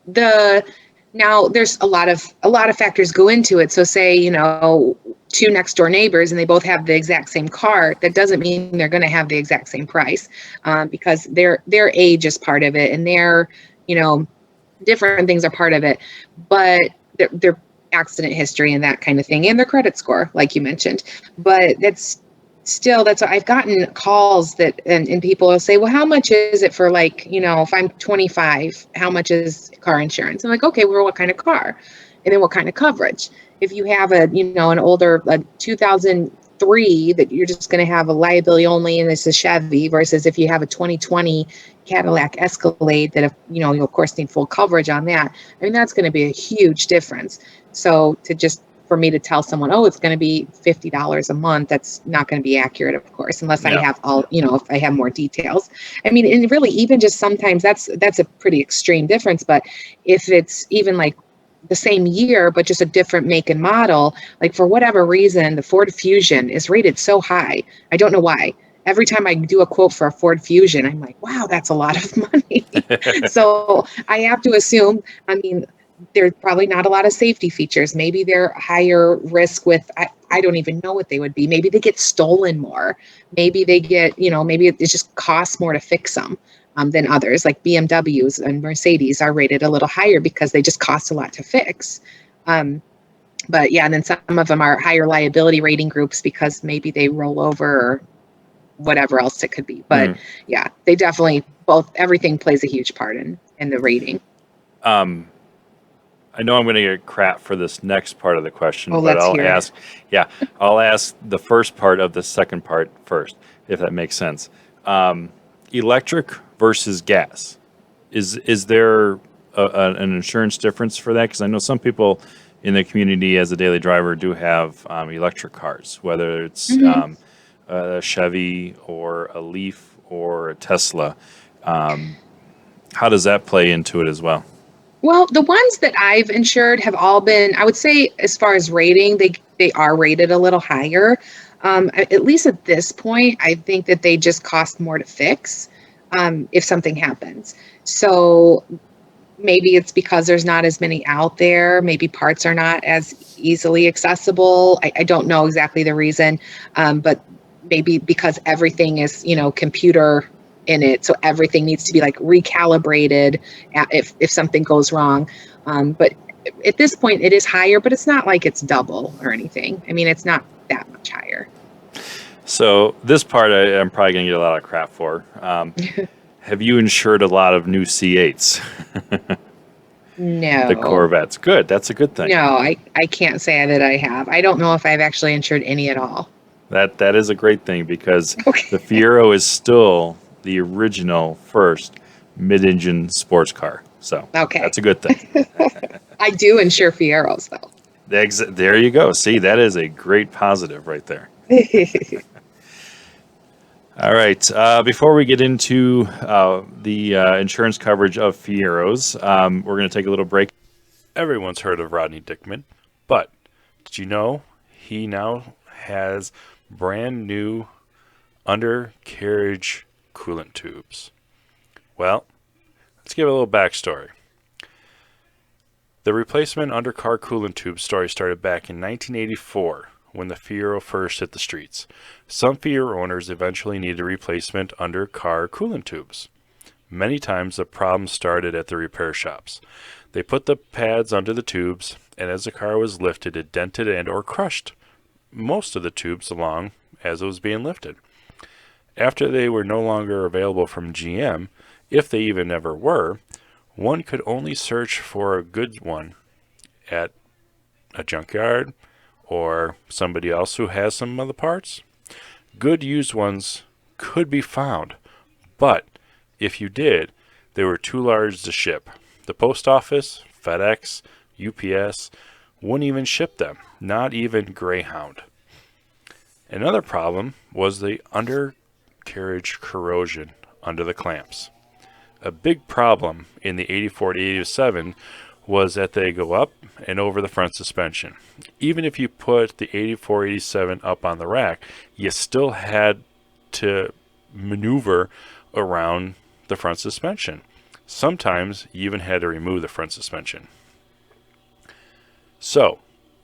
Now there's a lot of factors go into it. So say, two next door neighbors and they both have the exact same car, that doesn't mean they're going to have the exact same price, because their age is part of it, and their, different things are part of it, but their accident history and that kind of thing, and their credit score, like you mentioned. But that's I've gotten calls that, and people will say, well, how much is it for, like, if I'm 25, how much is car insurance? I'm like, okay, well, what kind of car? And then what kind of coverage? If you have an older 2003, that you're just going to have a liability only and it's a Chevy, versus if you have a 2020 Cadillac Escalade that, you of course need full coverage on that. I mean, that's going to be a huge difference. So for me to tell someone, oh, it's going to be $50 a month, that's not going to be accurate, of course, unless I have if I have more details. I mean, and really, even just sometimes that's a pretty extreme difference. But if it's even like the same year, but just a different make and model, like for whatever reason, the Ford Fusion is rated so high. I don't know why. Every time I do a quote for a Ford Fusion, I'm like, wow, that's a lot of money. So I have to assume, I mean, there's probably not a lot of safety features. Maybe they're higher risk with, I don't even know what they would be. Maybe they get stolen more. Maybe they get, maybe it just costs more to fix them than others. Like BMWs and Mercedes are rated a little higher because they just cost a lot to fix. But yeah, and then some of them are higher liability rating groups because maybe they roll over or whatever else it could be. But yeah, they definitely everything plays a huge part in the rating. I know I'm going to get crap for this next part of the question, but let's I'll hear ask. Yeah, I'll ask the first part of the second part first, if that makes sense. Electric versus gas. Is there an insurance difference for that? Because I know some people in the community, as a daily driver, do have electric cars, whether it's a Chevy or a Leaf or a Tesla. How does that play into it as well? Well, the ones that I've insured have all been, I would say, as far as rating, they are rated a little higher. At least at this point, I think that they just cost more to fix if something happens. So maybe it's because there's not as many out there. Maybe parts are not as easily accessible. I don't know exactly the reason, but maybe because everything is, computer in it, so everything needs to be like recalibrated if something goes wrong. But at this point, it is higher, but it's not like it's double or anything. I mean, it's not that much higher. So this part I'm probably going to get a lot of crap for. Have you insured a lot of new C8s? No. The Corvettes. Good. That's a good thing. No, I can't say that I have. I don't know if I've actually insured any at all. That is a great thing because the Fiero is still the original first mid-engine sports car. So that's a good thing. I do insure Fieros, though. There you go. See, that is a great positive right there. All right. Before we get into the insurance coverage of Fieros, we're going to take a little break. Everyone's heard of Rodney Dickman, but did you know he now has brand new undercarriage coolant tubes? Well, let's give a little backstory. The replacement undercar coolant tube story started back in 1984 when the Fiero first hit the streets. Some Fiero owners eventually needed replacement undercar coolant tubes. Many times the problem started at the repair shops. They put the pads under the tubes, and as the car was lifted, it dented and or crushed most of the tubes along as it was being lifted. After they were no longer available from GM, if they even ever were, one could only search for a good one at a junkyard or somebody else who has some of the parts. Good used ones could be found, but if you did, they were too large to ship. The post office, FedEx, UPS wouldn't even ship them, not even Greyhound. Another problem was the undercarriage corrosion under the clamps. A big problem in the 84 to 87 was that they go up and over the front suspension. Even if you put the 84, 87 up on the rack, you still had to maneuver around the front suspension. Sometimes you even had to remove the front suspension. So,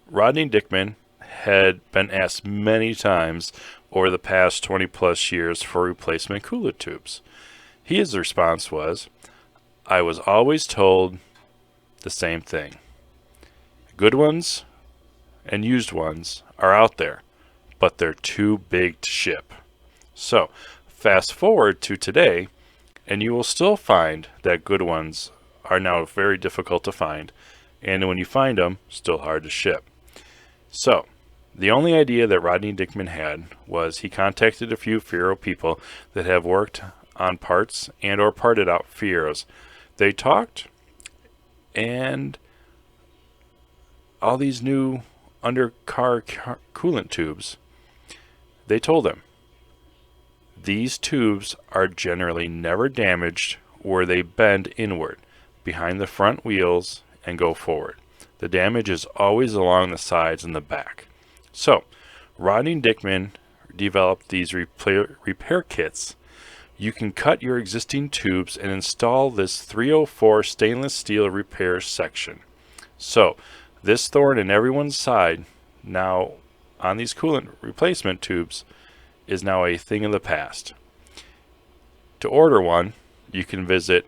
Rodney Dickman had been asked many times over the past 20 plus years for replacement coolant tubes. His response was, "I was always told the same thing. Good ones and used ones are out there, but they're too big to ship." So, fast forward to today, and you will still find that good ones are now very difficult to find, and when you find them, still hard to ship. So, the only idea that Rodney Dickman had was he contacted a few Fiero people that have worked on parts and or parted out Fieros. They talked, and all these new undercar coolant tubes, they told him, these tubes are generally never damaged where they bend inward behind the front wheels and go forward. The damage is always along the sides and the back. So, Rodney Dickman developed these repair kits. You can cut your existing tubes and install this 304 stainless steel repair section. So, this thorn in everyone's side now on these coolant replacement tubes is now a thing of the past. To order one, you can visit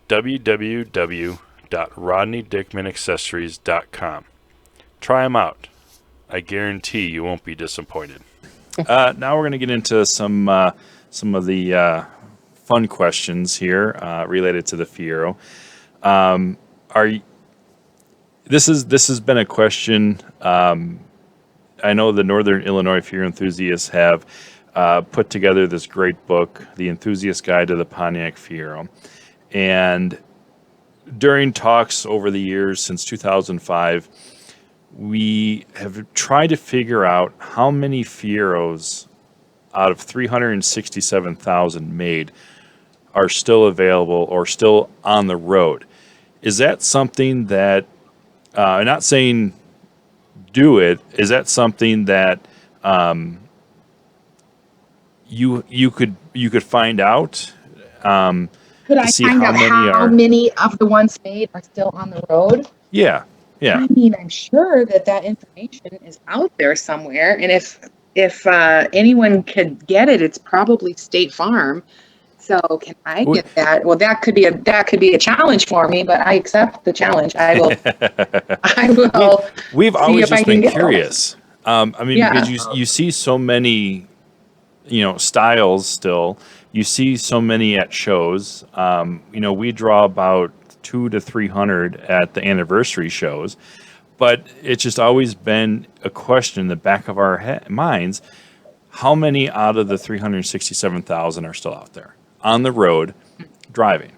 www.rodneydickmanaccessories.com. Try them out. I guarantee you won't be disappointed. Now we're going to get into some of the fun questions here related to the Fiero. This has been a question. I know the Northern Illinois Fiero Enthusiasts have put together this great book, The Enthusiast Guide to the Pontiac Fiero. And during talks over the years since 2005, we have tried to figure out how many Fieros out of 367,000 made are still available or still on the road. Is that something that, I'm not saying do it, is that something that you could find out? Could I find out how many of the ones made are still on the road? Yeah. I mean, I'm sure that information is out there somewhere, and if anyone could get it, it's probably State Farm. So can I get that? Well, that could be a challenge for me, but I accept the challenge. I will. We've always just been curious. Because you see so many, styles still. You see so many at shows. We draw about 200 to 300 at the anniversary shows, but it's just always been a question in the back of our minds: how many out of the 367,000 are still out there on the road driving?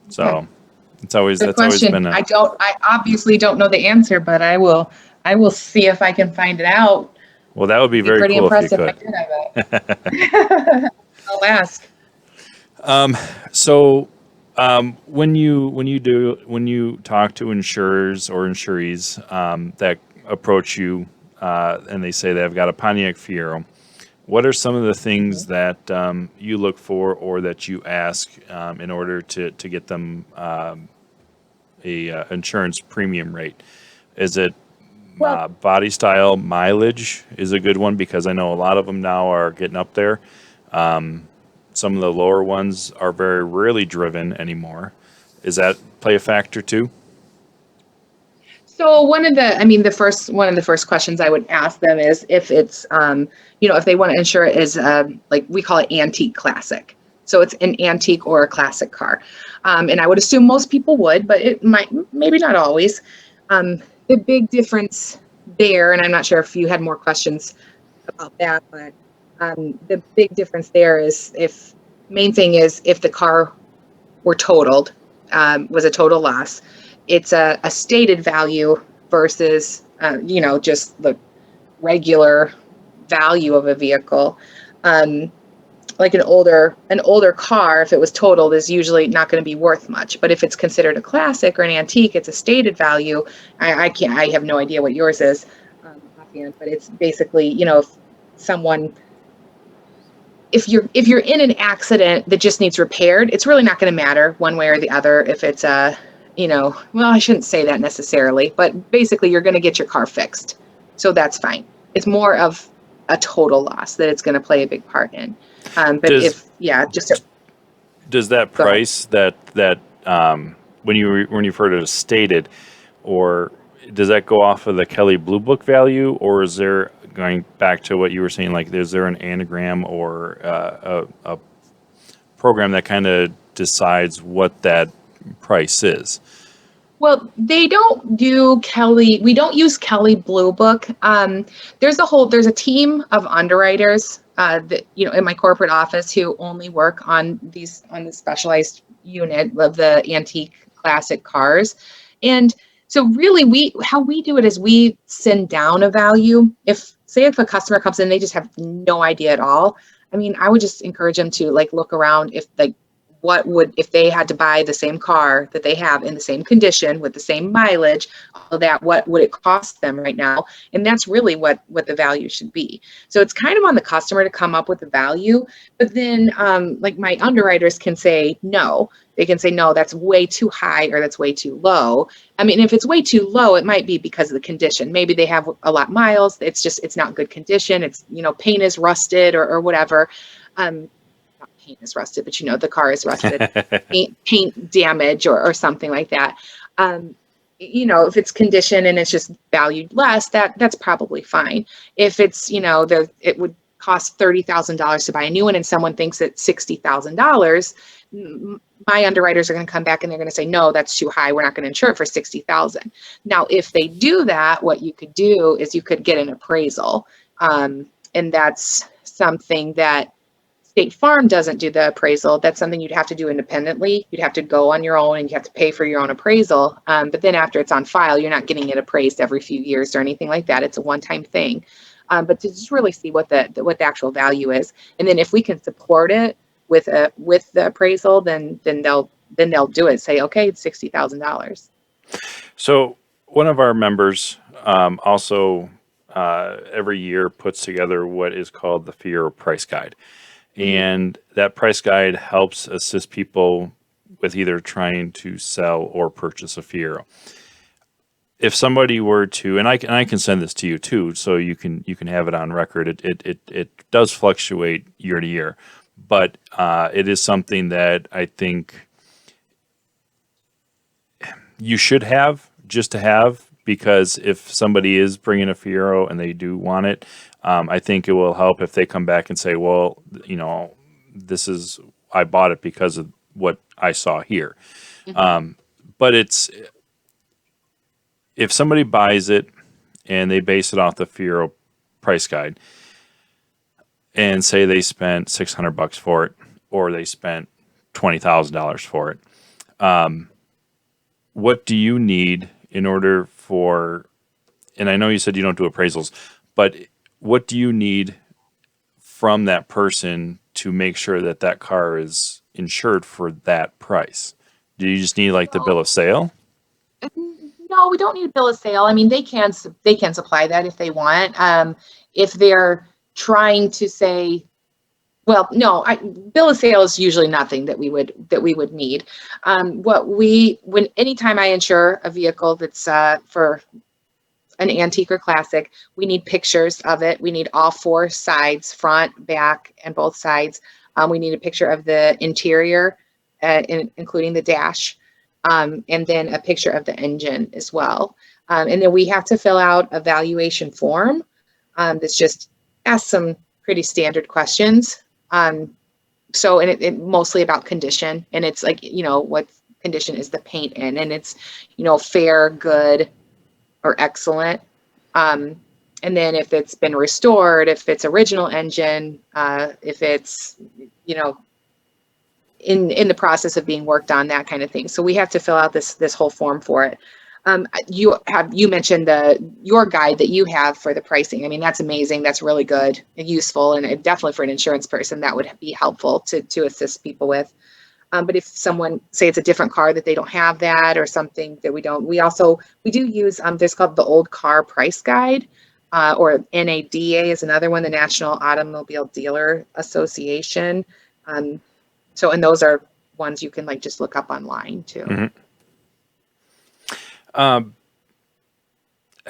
So it's always always been. I obviously don't know the answer, but I will see if I can find it out. Well, that would be very cool if you could. I'll ask. When you talk to insurers or insurees that approach you and they say they've got a Pontiac Fiero, what are some of the things that you look for or that you ask in order to get them a insurance premium rate? Is it body style? Mileage is a good one, because I know a lot of them now are getting up there. Some of the lower ones are very rarely driven anymore. Does that play a factor too? So one of the first questions I would ask them is if it's, if they want to insure it as like we call it antique classic. So it's an antique or a classic car. And I would assume most people would, but it might, maybe not always. The big difference there, and I'm not sure if you had more questions about that, but the big difference there is if the car were totaled, was a total loss, it's a stated value versus, just the regular value of a vehicle. Like an older car, if it was totaled, is usually not going to be worth much. But if it's considered a classic or an antique, it's a stated value. I have no idea what yours is offhand, but it's basically, if someone if you're in an accident that just needs repaired, it's really not going to matter one way or the other if it's a, well, I shouldn't say that necessarily, but basically you're going to get your car fixed. So that's fine. It's more of a total loss that it's going to play a big part in. But Does does that go ahead. price that when you refer to it as stated, or does that go off of the Kelly Blue Book value, or is there, going back to what you were saying, like is there an anagram or a program that kind of decides what that price is? Well, they don't do Kelly. We don't use Kelly Blue Book. There's a team of underwriters that, in my corporate office who only work on the specialized unit of the antique classic cars. And so really how we do it is we send down a value. If a customer comes in, they just have no idea at all. I mean, I would just encourage them to look around if they had to buy the same car that they have in the same condition with the same mileage, all of that, what would it cost them right now? And that's really what the value should be. So it's kind of on the customer to come up with the value, but then my underwriters can say no. They can say, no, that's way too high or that's way too low. I mean, if it's way too low, it might be because of the condition. Maybe they have a lot of miles. It's not good condition. It's, paint is rusted or whatever. Not paint is rusted, but the car is rusted, paint damage or something like that. If it's condition and it's just valued less, that's probably fine. If it's, it would cost $30,000 to buy a new one and someone thinks it's $60,000, my underwriters are going to come back and they're going to say, no, that's too high. We're not going to insure it for $60,000. Now, if they do that, what you could do is you could get an appraisal. And that's something that State Farm doesn't do the appraisal. That's something you'd have to do independently. You'd have to go on your own and you have to pay for your own appraisal. But then after it's on file, you're not getting it appraised every few years or anything like that. It's a one-time thing. But to just really see what the actual value is. And then if we can support it with the appraisal, then they'll do it. Say, okay, it's $60,000. So one of our members also every year puts together what is called the Fiero Price Guide. And that price guide helps assist people with either trying to sell or purchase a Fiero. If somebody were to, and I can send this to you too, so you can have it on record. It does fluctuate year to year, but it is something that I think you should have, just to have, because if somebody is bringing a Fiero and they do want it, I think it will help if they come back and say, well, I bought it because of what I saw here. But if somebody buys it and they base it off the Fiero price guide and say they spent $600 for it, or they spent $20,000 for it, what do you need in order for, and I know you said you don't do appraisals, but what do you need from that person to make sure that car is insured for that price? Do you just need the bill of sale? No, we don't need a bill of sale. I mean, they can supply that if they want. If they're trying to say, well, no, bill of sale is usually nothing that we would need. Anytime I insure a vehicle that's for an antique or classic, we need pictures of it. We need all four sides, front, back, and both sides. We need a picture of the interior, including the dash, and then a picture of the engine as well. And then we have to fill out a valuation form that's just asks some pretty standard questions. So, and it mostly about condition, and it's what condition is the paint in, and it's, fair, good, or excellent. And then if it's been restored, if it's original engine, if it's, in the process of being worked on, that kind of thing. So we have to fill out this whole form for it. You mentioned your guide that you have for the pricing. I mean, that's amazing. That's really good and useful, and definitely for an insurance person, that would be helpful to assist people with. But if someone, say it's a different car that they don't have that, or something that we don't, we do use, there's called the Old Car Price Guide. or NADA is another one, the National Automobile Dealer Association. And those are ones you can like just look up online too. Mhm.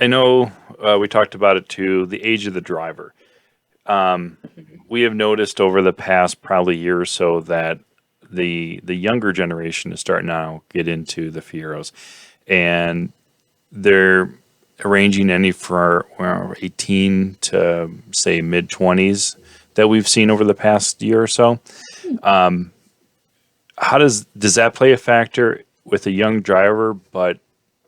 I know we talked about it too, the age of the driver. We have noticed over the past probably year or so that the younger generation is starting now get into the Fieros, and they're ranging any for 18 to say mid 20s that we've seen over the past year or so. How does that play a factor with a young driver, but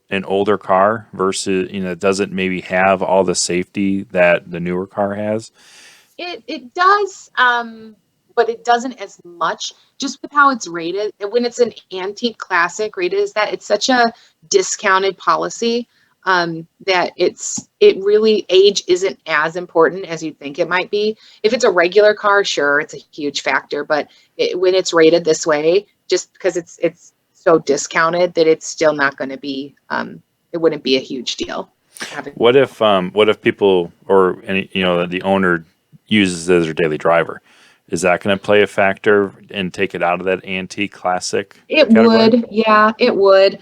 an older car versus doesn't maybe have all the safety that the newer car has? It does, but it doesn't as much just with how it's rated. When it's an antique classic rated is that it's such a discounted policy that it really age isn't as important as you'd think it might be. If it's a regular car, sure, it's a huge factor, but when it's rated this way, just because it's so discounted that it's still not going to be, it wouldn't be a huge deal. What if people or the owner uses it as their daily driver? Is that going to play a factor and take it out of that antique classic It category? would, yeah, it would.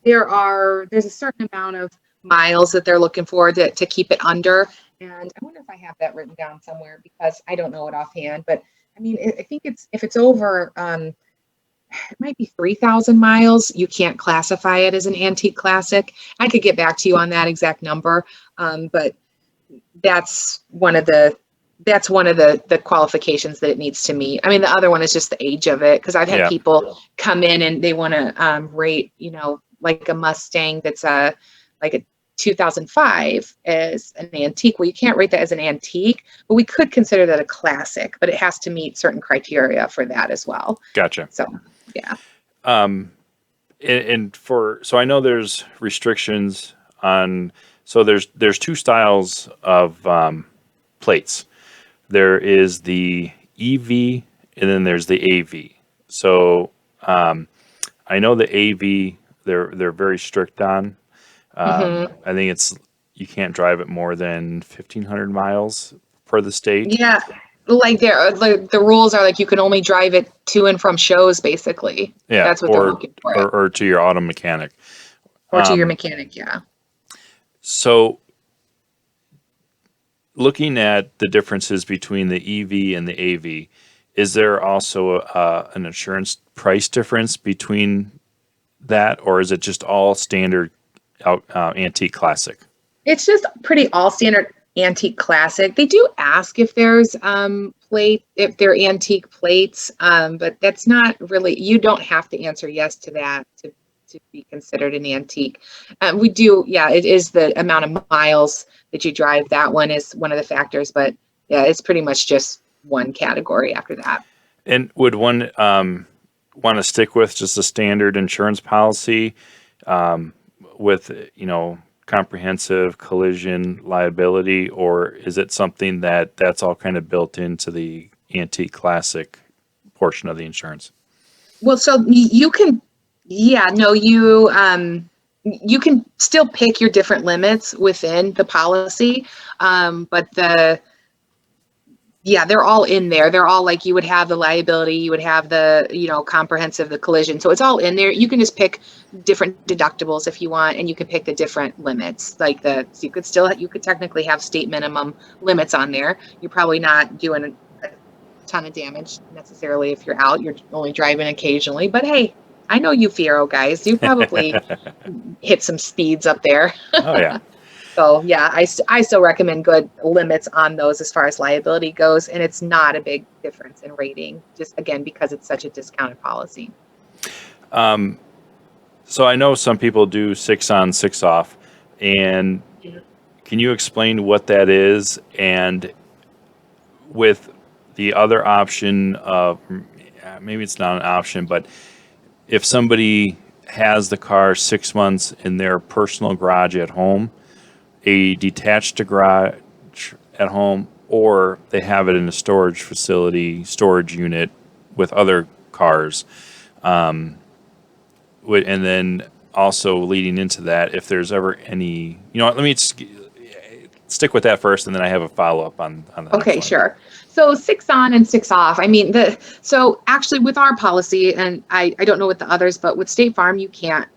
There's a certain amount of miles that they're looking for to keep it under. And I wonder if I have that written down somewhere because I don't know it offhand. But I mean, I think if it's over, it might be 3,000 miles. You can't classify it as an antique classic. I could get back to you on that exact number, but that's one of the qualifications that it needs to meet. I mean, the other one is just the age of it, because I've had Yeah. people come in and they want to rate, like a Mustang that's like a 2005 as an antique. Well, you can't rate that as an antique, but we could consider that a classic, but it has to meet certain criteria for that as well. Gotcha. So, yeah. So I know there's restrictions on. So there's two styles of plates. There is the EV and then there's the AV. So I know the AV they're very strict on. I think you can't drive it more than 1,500 miles per the state. Yeah. Like the rules are like you can only drive it to and from shows, basically. Yeah, That's what they're looking for. or to your auto mechanic. Or to your mechanic, yeah. So looking at the differences between the EV and the AV, is there also an insurance price difference between that, or is it just all standard antique classic? It's just pretty all standard antique classic. They do ask if there's if they're antique plates, but that's not really, you don't have to answer yes to that to be considered an antique. We do, yeah, it is the amount of miles that you drive. That one is one of the factors, but yeah, it's pretty much just one category after that. And would one want to stick with just a standard insurance policy with comprehensive collision liability, or is it something that's all kind of built into the antique classic portion of the insurance? Well, so you can, yeah, no, you can still pick your different limits within the policy, but they're all in there. They're all like, you would have the liability, you would have the, comprehensive, the collision. So it's all in there. You can just pick different deductibles if you want, and you can pick the different limits. So you could technically have state minimum limits on there. You're probably not doing a ton of damage necessarily if you're out. You're only driving occasionally, but hey, I know you Fiero guys. You probably hit some speeds up there. Oh yeah. So yeah, I still recommend good limits on those as far as liability goes, and it's not a big difference in rating, just again because it's such a discounted policy. So I know some people do 6 on, 6 off, and can you explain what that is? And with the other option of maybe it's not an option, but if somebody has the car 6 months in their personal garage at home, a detached garage at home, or they have it in a storage facility, storage unit with other cars. And then also leading into that, if there's ever any, let me stick with that first, and then I have a follow-up on the next Okay, one. sure. So 6 on and 6 off. I mean, so actually with our policy, and I don't know with the others, but with State Farm, you can't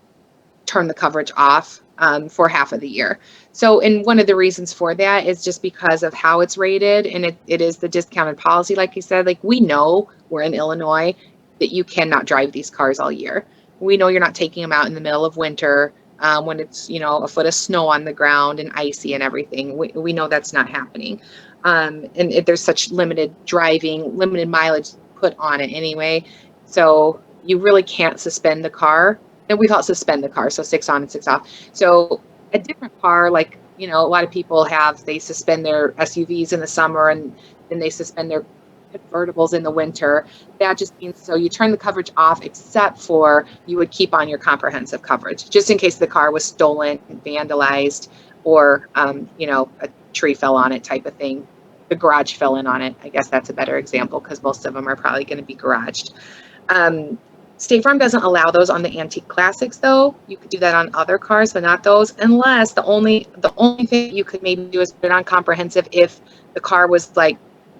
turn the coverage off for half of the year. So, and one of the reasons for that is just because of how it's rated, and it is the discounted policy, like you said. Like, we know we're in Illinois that you cannot drive these cars all year. We know you're not taking them out in the middle of winter when it's, a foot of snow on the ground and icy and everything. We know that's not happening. And there's such limited mileage put on it anyway. So you really can't suspend the car. And we call it suspend the car. So 6 on and 6 off. So a different car, like, a lot of people they suspend their SUVs in the summer and then they suspend their convertibles in the winter. That just means, so you turn the coverage off, except for you would keep on your comprehensive coverage, just in case the car was stolen, vandalized, or, a tree fell on it type of thing. The garage fell in on it. I guess that's a better example because most of them are probably going to be garaged. State Farm doesn't allow those on the antique classics, though. You could do that on other cars, but not those, unless the only thing you could maybe do is put it on comprehensive if the car was like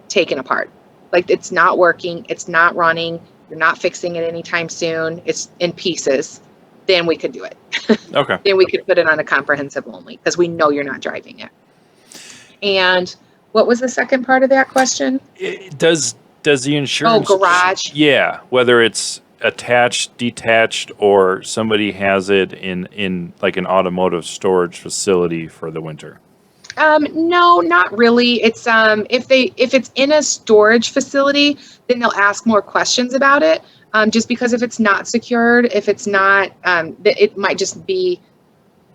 taken apart. Like, it's not working, it's not running, you're not fixing it anytime soon, it's in pieces, then we could do it. Okay. Then we could put it on a comprehensive only because we know you're not driving it. And what was the second part of that question? Does the insurance? Oh, garage. Yeah, whether it's attached, detached, or somebody has it in like an automotive storage facility for the winter. No, not really. It's if it's in a storage facility, then they'll ask more questions about it. Just because if it's not secured, if it's not, it might just be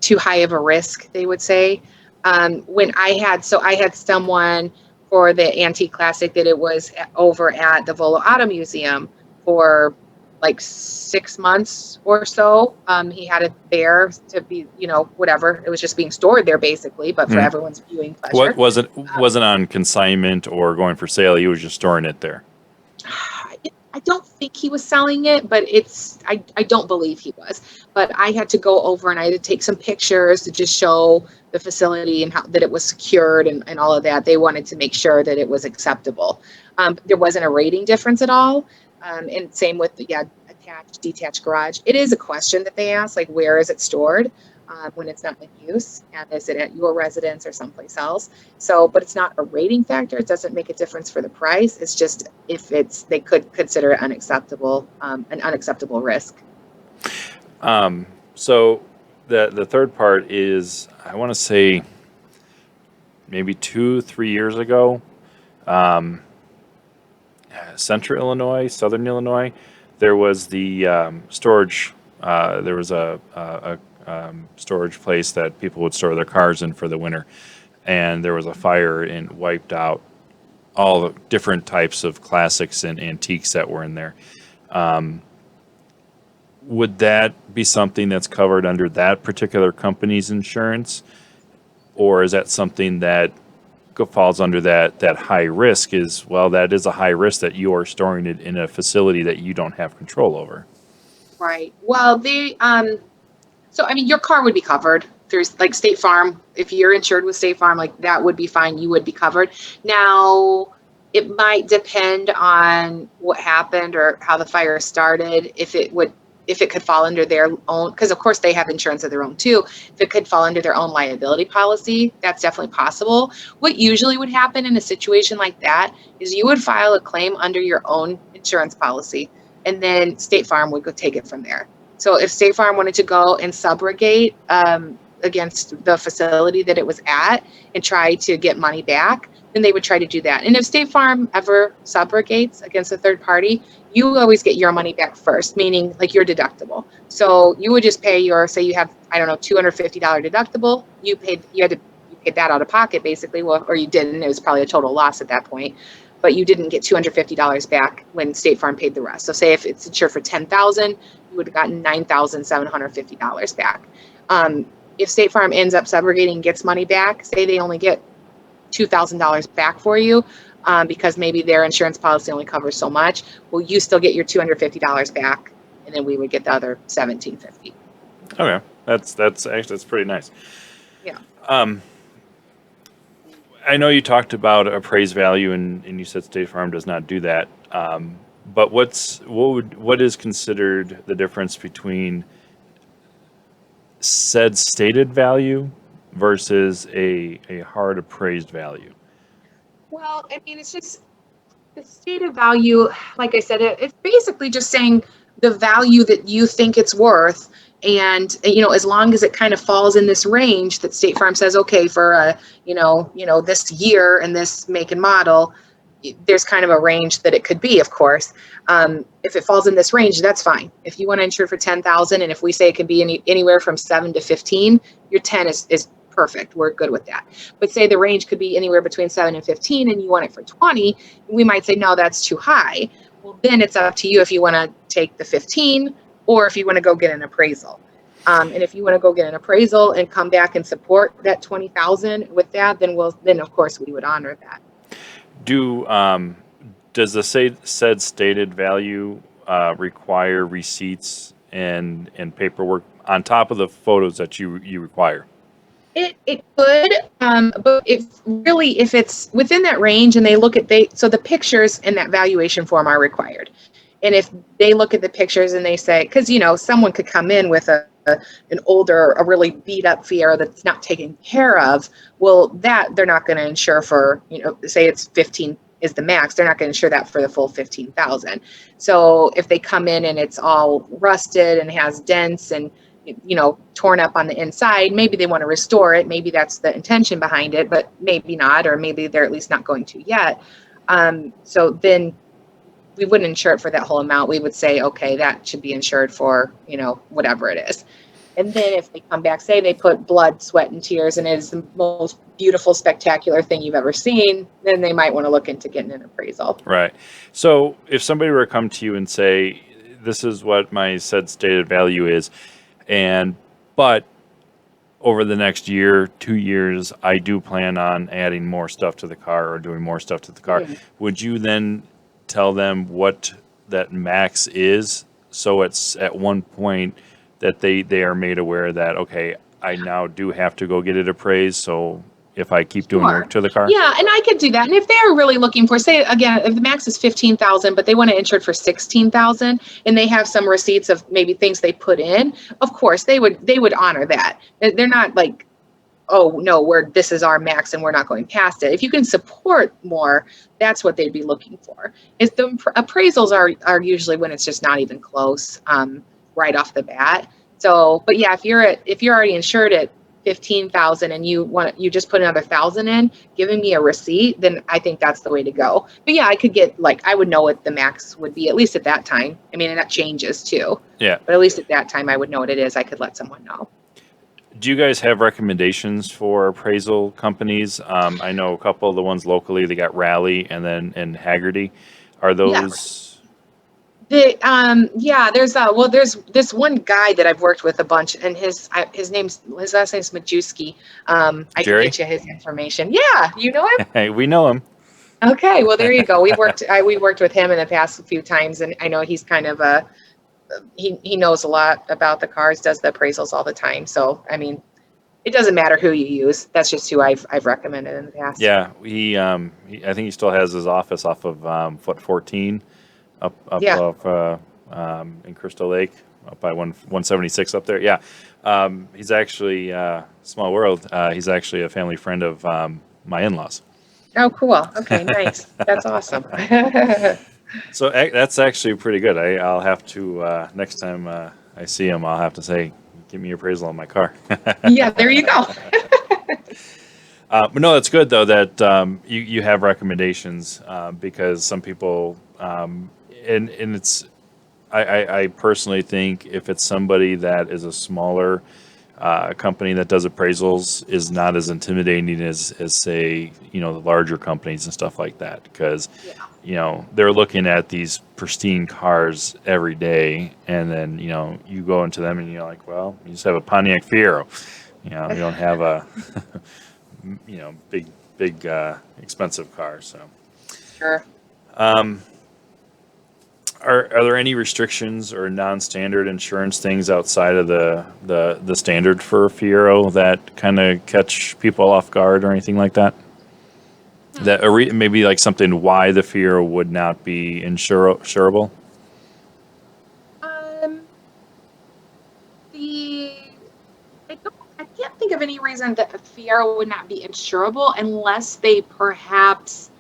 too high of a risk, they would say. When I had someone for the antique classic that it was over at the Volo Auto Museum for like 6 months or so. He had it there to be, whatever. It was just being stored there basically, but for everyone's viewing pleasure. What wasn't on consignment or going for sale? He was just storing it there. I don't think he was selling it, but I don't believe he was. But I had to go over and I had to take some pictures to just show the facility and how that it was secured and all of that. They wanted to make sure that it was acceptable. There wasn't a rating difference at all. And same with the attached, detached garage. It is a question that they ask, like, where is it stored when it's not in use? And is it at your residence or someplace else? So, but it's not a rating factor. It doesn't make a difference for the price. It's just they could consider it unacceptable, an unacceptable risk. So the third part is, I want to say maybe 2-3 years ago, Central Illinois, Southern Illinois, there was the storage. There was a storage place that people would store their cars in for the winter, and there was a fire and wiped out all the different types of classics and antiques that were in there. Would that be something that's covered under that particular company's insurance, or is that something that falls under that high risk? That is a high risk that you are storing it in a facility that you don't have control over. Right. Well, so I mean, your car would be covered through like State Farm. If you're insured with State Farm, like that would be fine. You would be covered. Now, it might depend on what happened or how the fire started. If it could fall under their own, because of course they have insurance of their own too. If it could fall under their own liability policy, that's definitely possible. What usually would happen in a situation like that is you would file a claim under your own insurance policy, and then State Farm would go take it from there. So if State Farm wanted to go and subrogate against the facility that it was at and try to get money back, then they would try to do that. And if State Farm ever subrogates against a third party, you always get your money back first, meaning like your deductible. So you would just pay say you have, I don't know, $250 deductible. You paid that out of pocket basically, or you didn't. It was probably a total loss at that point, but you didn't get $250 back when State Farm paid the rest. So say if it's insured for $10,000, you would have gotten $9,750 back. If State Farm ends up subrogating and gets money back, say they only get $2,000 back for you, because maybe their insurance policy only covers so much. Well, you still get your $250 back, and then we would get the other $1,750. Okay, that's pretty nice. Yeah. I know you talked about appraised value, and you said State Farm does not do that. But what is considered the difference between said stated value versus a hard appraised value? Well, I mean, it's just the stated value, like I said, it's basically just saying the value that you think it's worth. And, as long as it kind of falls in this range that State Farm says, okay, for this year and this make and model, there's kind of a range that it could be, of course. If it falls in this range, that's fine. If you want to insure for 10,000, and if we say it could be anywhere from 7 to 15, your 10 is perfect. We're good with that. But say the range could be anywhere between 7 and 15 and you want it for 20, we might say, no, that's too high. Well, then it's up to you if you want to take the 15 or if you want to go get an appraisal. And if you want to go get an appraisal and come back and support that 20,000 with that, then of course we would honor that. Does the said stated value require receipts and paperwork on top of the photos that you require? It could, but if it's within that range and they look at so the pictures in that valuation form are required. And if they look at the pictures and they say, because someone could come in with a really beat up Fiero that's not taken care of, well, that they're not going to insure for, say it's 15 is the max, they're not going to insure that for the full 15,000. So if they come in and it's all rusted and has dents and torn up on the inside, maybe they want to restore it. Maybe that's the intention behind it, but maybe not, or maybe they're at least not going to yet. So then we wouldn't insure it for that whole amount. We would say, okay, that should be insured for, whatever it is. And then if they come back, say they put blood, sweat, and tears, and it is the most beautiful, spectacular thing you've ever seen, then they might want to look into getting an appraisal. Right. So if somebody were to come to you and say, this is what my said stated value is, but over the next year, 2 years, I do plan on adding more stuff to the car or doing more stuff to the car. Mm-hmm. Would you then tell them what that max is? So it's at one point that they are made aware that, okay, I now do have to go get it appraised. So if I keep doing work to the car? Yeah, and I could do that. And if they're really looking for, say, again, if the max is 15,000, but they want to insure it for 16,000, and they have some receipts of maybe things they put in, of course, they would honor that. They're not like, oh, no, this is our max and we're not going past it. If you can support more, that's what they'd be looking for. Is the appraisals are usually when it's just not even close right off the bat. So, but yeah, if you're already insured at 15,000 and you just put another 1,000 in, giving me a receipt, then I think that's the way to go. But yeah, I could get I would know what the max would be at least at that time. I mean, and that changes too. Yeah. But at least at that time, I would know what it is. I could let someone know. Do you guys have recommendations for appraisal companies? I know a couple of the ones locally. They got Raleigh and Haggerty. Are those? There's this one guy that I've worked with a bunch, and his last name's Majewski. I Jerry? can get you his information. Yeah, you know him? Hey, we know him. Okay, well there you go. We worked with him in the past few times, and I know he's kind of he knows a lot about the cars, does the appraisals all the time. So I mean, it doesn't matter who you use. That's just who I've recommended in the past. Yeah, I think he still has his office off of Foot 14. Up in Crystal Lake, up by 176 up there. Yeah, he's actually small world. He's actually a family friend of my in-laws. Oh, cool. Okay, nice. That's awesome. So that's actually pretty good. I'll have to next time I see him, I'll have to say, give me your appraisal on my car. Yeah, there you go. But no, that's good though that you have recommendations because some people. And it's, I personally think if it's somebody that is a smaller company that does appraisals is not as intimidating as say, the larger companies and stuff like that. Because, they're looking at these pristine cars every day. And then, you go into them and you're like, well, you just have a Pontiac Fiero. You don't have a, big, expensive car. So. Sure. Are there any restrictions or non-standard insurance things outside of the standard for Fiero that kind of catch people off guard or anything like that? That maybe like something why the Fiero would not be insurable. Um, the I can't think of any reason that a Fiero would not be insurable unless they perhaps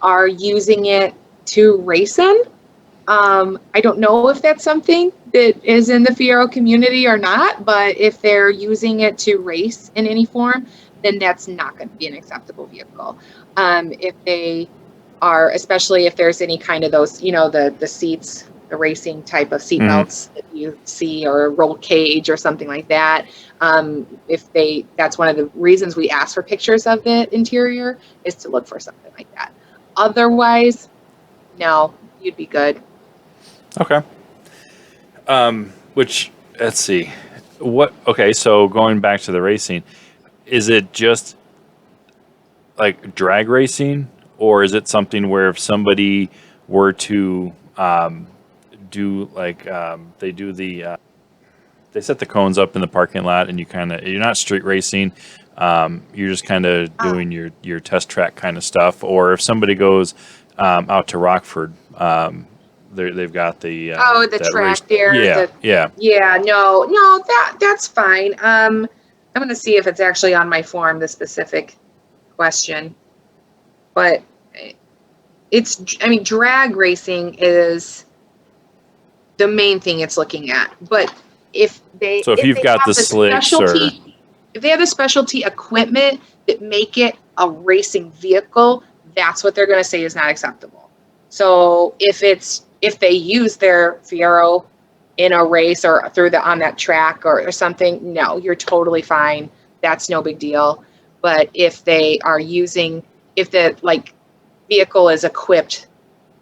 are using it to race in. I don't know if that's something that is in the Fiero community or not, but if they're using it to race in any form, then that's not going to be an acceptable vehicle. If they are, especially if there's any kind of those, the seats, the racing type of seat belts that you see, or a roll cage or something like that. That's one of the reasons we ask for pictures of the interior, is to look for something like that. Otherwise, no, you'd be good. Okay. Which, let's see. Okay, so going back to the racing, is it just like drag racing, or is it something where if somebody were to do like they do they set the cones up in the parking lot, and you're not street racing, you're just kind of doing your test track kind of stuff, or if somebody goes out to Rockford, they've got the The track there. Yeah. No, that's fine. I'm gonna see if it's actually on my form, the specific question, but drag racing is the main thing it's looking at. But if they you've got the slicks, if they have the specialty equipment that make it a racing vehicle, that's what they're going to say is not acceptable. So if they use their Fiero in a race or on that track or something, no, you're totally fine. That's no big deal. But if the vehicle is equipped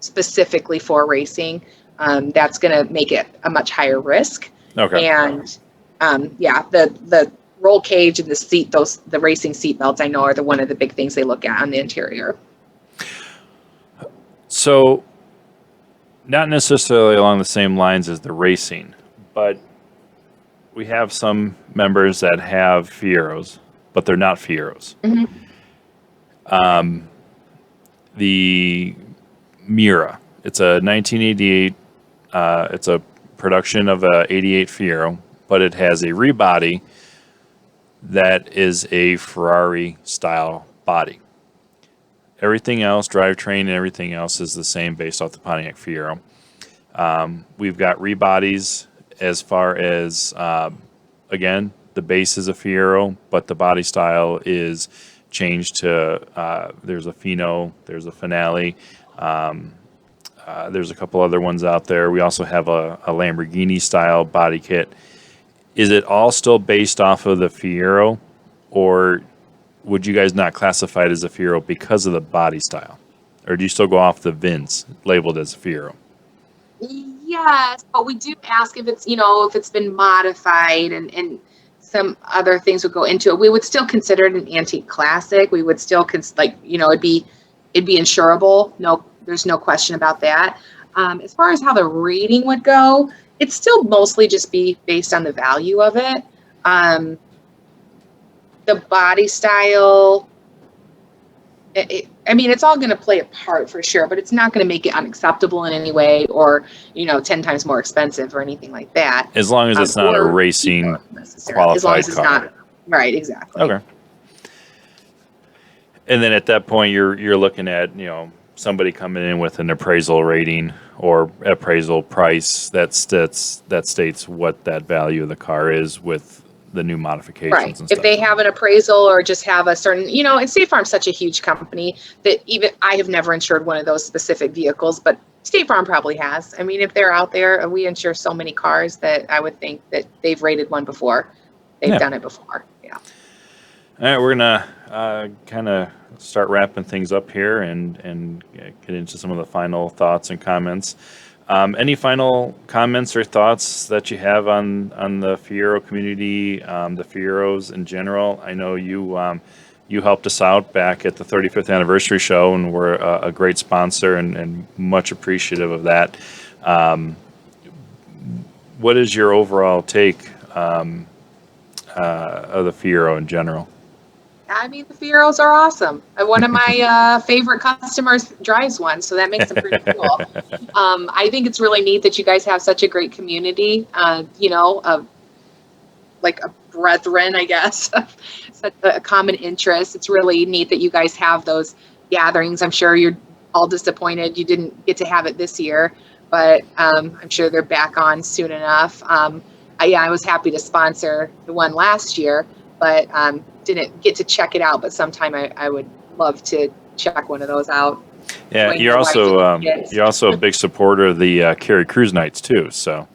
specifically for racing, that's going to make it a much higher risk. Okay. And the roll cage and the racing seat belts, I know, are one of the big things they look at on the interior. So, not necessarily along the same lines as the racing, but we have some members that have Fieros, but they're not Fieros. The Mira, it's a 1988. It's a production of a 88 Fiero, but it has a rebody that is a Ferrari style body. Everything else, drivetrain and everything else, is the same based off the Pontiac Fiero. We've got rebodies as far as, again, the base is a Fiero, but the body style is changed to, there's a Fino, there's a Finale, there's a couple other ones out there. We also have a Lamborghini style body kit. Is it all still based off of the Fiero, or would you guys not classify it as a Fiero because of the body style? Or do you still go off the VINs labeled as a Fiero? Yes, but we do ask if it's been modified, and some other things would go into it. We would still consider it an antique classic. We would still it'd be insurable. No, there's no question about that. As far as how the rating would go, it'd still mostly just be based on the value of it. The body style, it's all going to play a part for sure, but it's not going to make it unacceptable in any way, or 10 times more expensive or anything like that. As long as it's not a racing qualified as long as it's car. Not, right, exactly. Okay. And then at that point, you're looking at somebody coming in with an appraisal rating or appraisal price that states what that value of the car is with the new modifications right. and stuff. If they have an appraisal or just have a certain, and State Farm's such a huge company that even I have never insured one of those specific vehicles, but State Farm probably has. If they're out there, we insure so many cars that I would think that they've rated one before. They've done it before. Yeah. All right, we're gonna kind of start wrapping things up here and get into some of the final thoughts and comments. Any final comments or thoughts that you have on the Fiero community, the Fieros in general? I know you helped us out back at the 35th anniversary show, and were a great sponsor and much appreciative of that. What is your overall take of the Fiero in general? I mean, the Fieros are awesome. One of my favorite customers drives one, so that makes them pretty cool. I think it's really neat that you guys have such a great community, of like a brethren, I guess, such a common interest. It's really neat that you guys have those gatherings. I'm sure you're all disappointed you didn't get to have it this year, but I'm sure they're back on soon enough. I was happy to sponsor the one last year, but didn't get to check it out. But sometime I would love to check one of those out. Yeah, Join you're my wife also and kids. you're also a big supporter of the Cary Cruise Nights too. So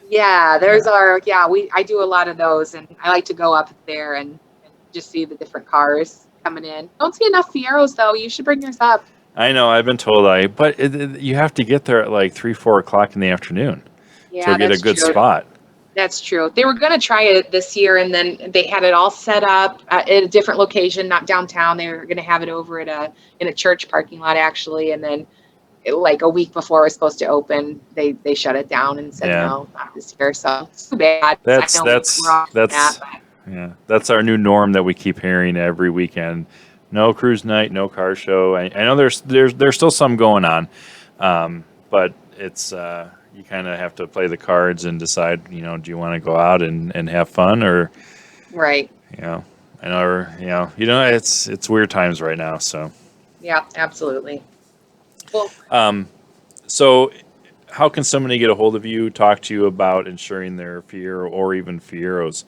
Yeah, I do a lot of those, and I like to go up there and just see the different cars coming in. Don't see enough Fieros though. You should bring yours up. I know I've been told but you have to get there at like 3-4 o'clock in the afternoon to Yeah, get a that's good true. spot. That's true. They were going to try it this year, and then they had it all set up at a different location, not downtown. They were going to have it over at in a church parking lot, actually, and then like a week before it was supposed to open, they shut it down and said Yeah. no, not this year. So it's too bad. That's I know that's we're all that's that, yeah. That's our new norm that we keep hearing every weekend. No cruise night, no car show. I know there's still some going on, but it's you kind of have to play the cards and decide. Do you want to go out and have fun or right. I know it's weird times right now. So Yeah, absolutely. Well, so how can somebody get a hold of you, talk to you about insuring their Fiero or even Fieros?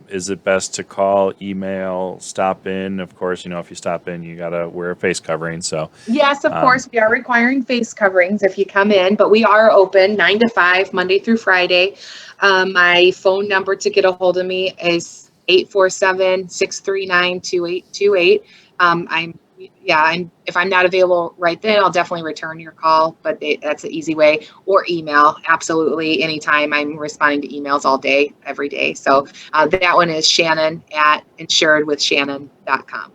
Is it best to call, email, stop in? Of course, if you stop in, you got to wear a face covering. So, yes, of course, we are requiring face coverings if you come in, but we are open 9 to 5, Monday through Friday. My phone number to get a hold of me is 847-639-2828. If I'm not available right then, I'll definitely return your call, but that's an easy way. Or email, absolutely, anytime. I'm responding to emails all day, every day. So that one is Shannon at insuredwithshannon.com.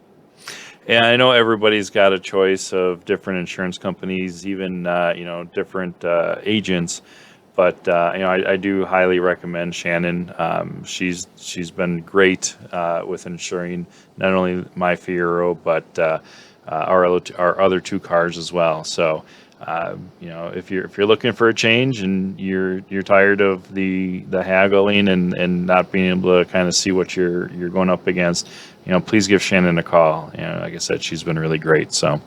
yeah, I know everybody's got a choice of different insurance companies, even different agents. But I do highly recommend Shannon. She's been great with insuring not only my Fiero but our other two cars as well. So if you're looking for a change and you're tired of the haggling and not being able to kind of see what you're going up against, please give Shannon a call. Like I said, she's been really great. So.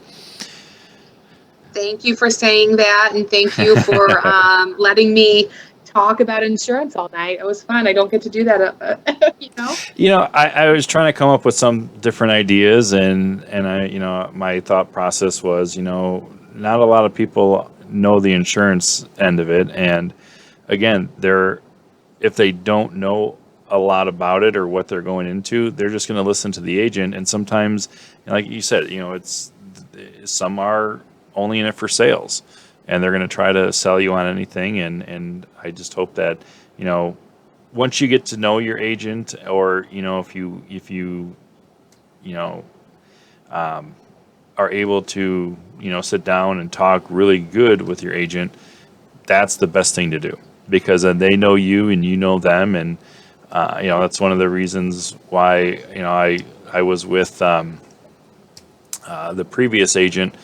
Thank you for saying that, and thank you for letting me talk about insurance all night. It was fun. I don't get to do that, I was trying to come up with some different ideas, and my thought process was, not a lot of people know the insurance end of it, and again, if they don't know a lot about it or what they're going into, they're just going to listen to the agent, and sometimes, like you said, some are only in it for sales, and they're going to try to sell you on anything. And I just hope that, once you get to know your agent, or, if you are able to, sit down and talk really good with your agent, that's the best thing to do, because then they know you and you know them. And, that's one of the reasons why, I was with the previous agent.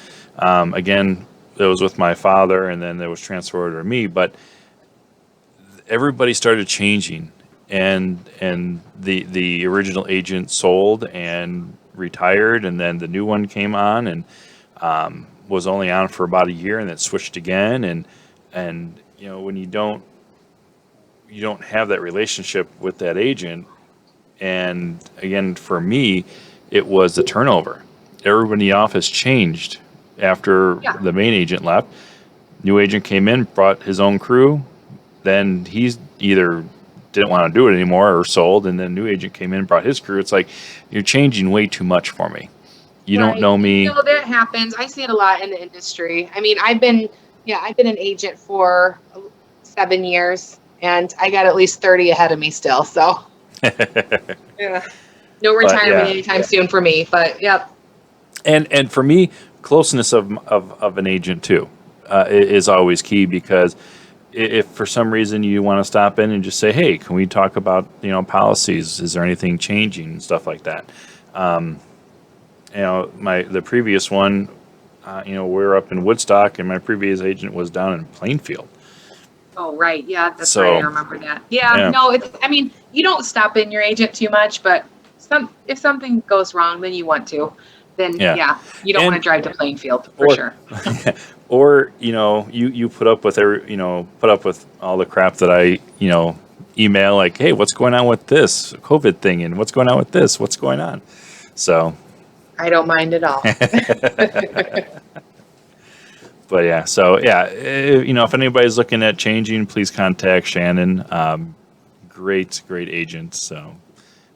Again, it was with my father, and then it was transferred to me. But everybody started changing, and the original agent sold and retired, and then the new one came on and was only on for about a year, and then switched again. And when you don't have that relationship with that agent, and again for me, it was the turnover. Everybody in the office changed. After the main agent left, new agent came in, brought his own crew. Then he's either didn't want to do it anymore or sold, and then new agent came in, brought his crew. It's like, you're changing way too much for me. You don't know me. That happens. I see it a lot in the industry. I mean, I've been an agent for 7 years, and I got at least 30 ahead of me still. So yeah, no retirement anytime soon for me. But yep. And for me, closeness of an agent too is always key, because if for some reason you want to stop in and just say, hey, can we talk about policies? Is there anything changing and stuff like that? The previous one, we're up in Woodstock, and my previous agent was down in Plainfield. Oh, right. Yeah, that's So, right. I remember that. Yeah, yeah. no, you don't stop in your agent too much, but if something goes wrong, then you want to. Then, Yeah. you don't And- want to drive to Plainfield for sure. Or you put up with all the crap that I email, like, hey, what's going on with this COVID thing, and what's going on with this, what's going on. So I don't mind at all. but yeah, if anybody's looking at changing, please contact Shannon. Great agent, so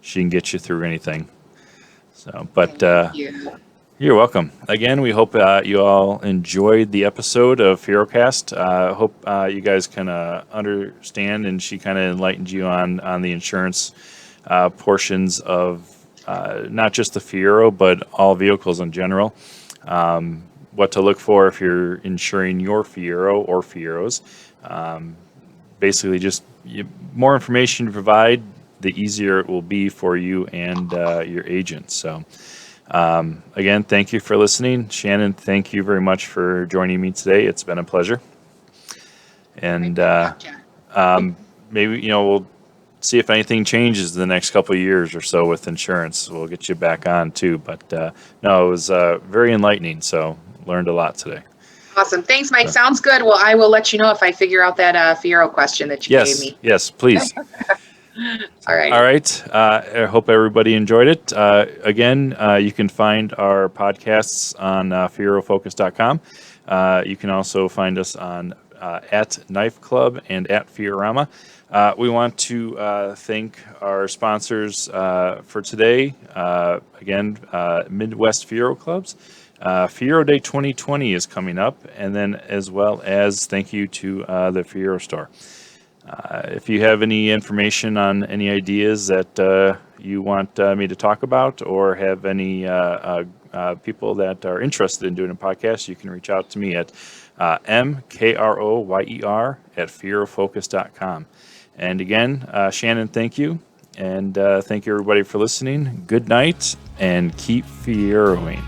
she can get you through anything. So, but Thank you. you're welcome. Again, we hope you all enjoyed the episode of FieroCast. Hope you guys kind of understand, and she kind of enlightened you on the insurance portions of not just the Fiero, but all vehicles in general. What to look for if you're insuring your Fiero or Fieros. Basically, just more information you provide, the easier it will be for you and your agent. So, again, thank you for listening. Shannon, thank you very much for joining me today. It's been a pleasure. And maybe, we'll see if anything changes in the next couple of years or so with insurance. We'll get you back on too. But no, it was very enlightening. So learned a lot today. Awesome. Thanks, Mike. Sounds good. Well, I will let you know if I figure out that Fiero question that you gave me. Yes, please. All right. All right. I hope everybody enjoyed it. Again, you can find our podcasts on FieroFocus.com. You can also find us on at N.I.F.E Club and at Fiorama. We want to thank our sponsors for today. Again, Midwest Fiero Clubs. Fiero Day 2020 is coming up, and then as well as thank you to the Fiero Store. If you have any information on any ideas that you want me to talk about, or have any people that are interested in doing a podcast, you can reach out to me at mkroyer@FieroFocus.com. And again, Shannon, thank you. And thank you, everybody, for listening. Good night, and keep Fieroing.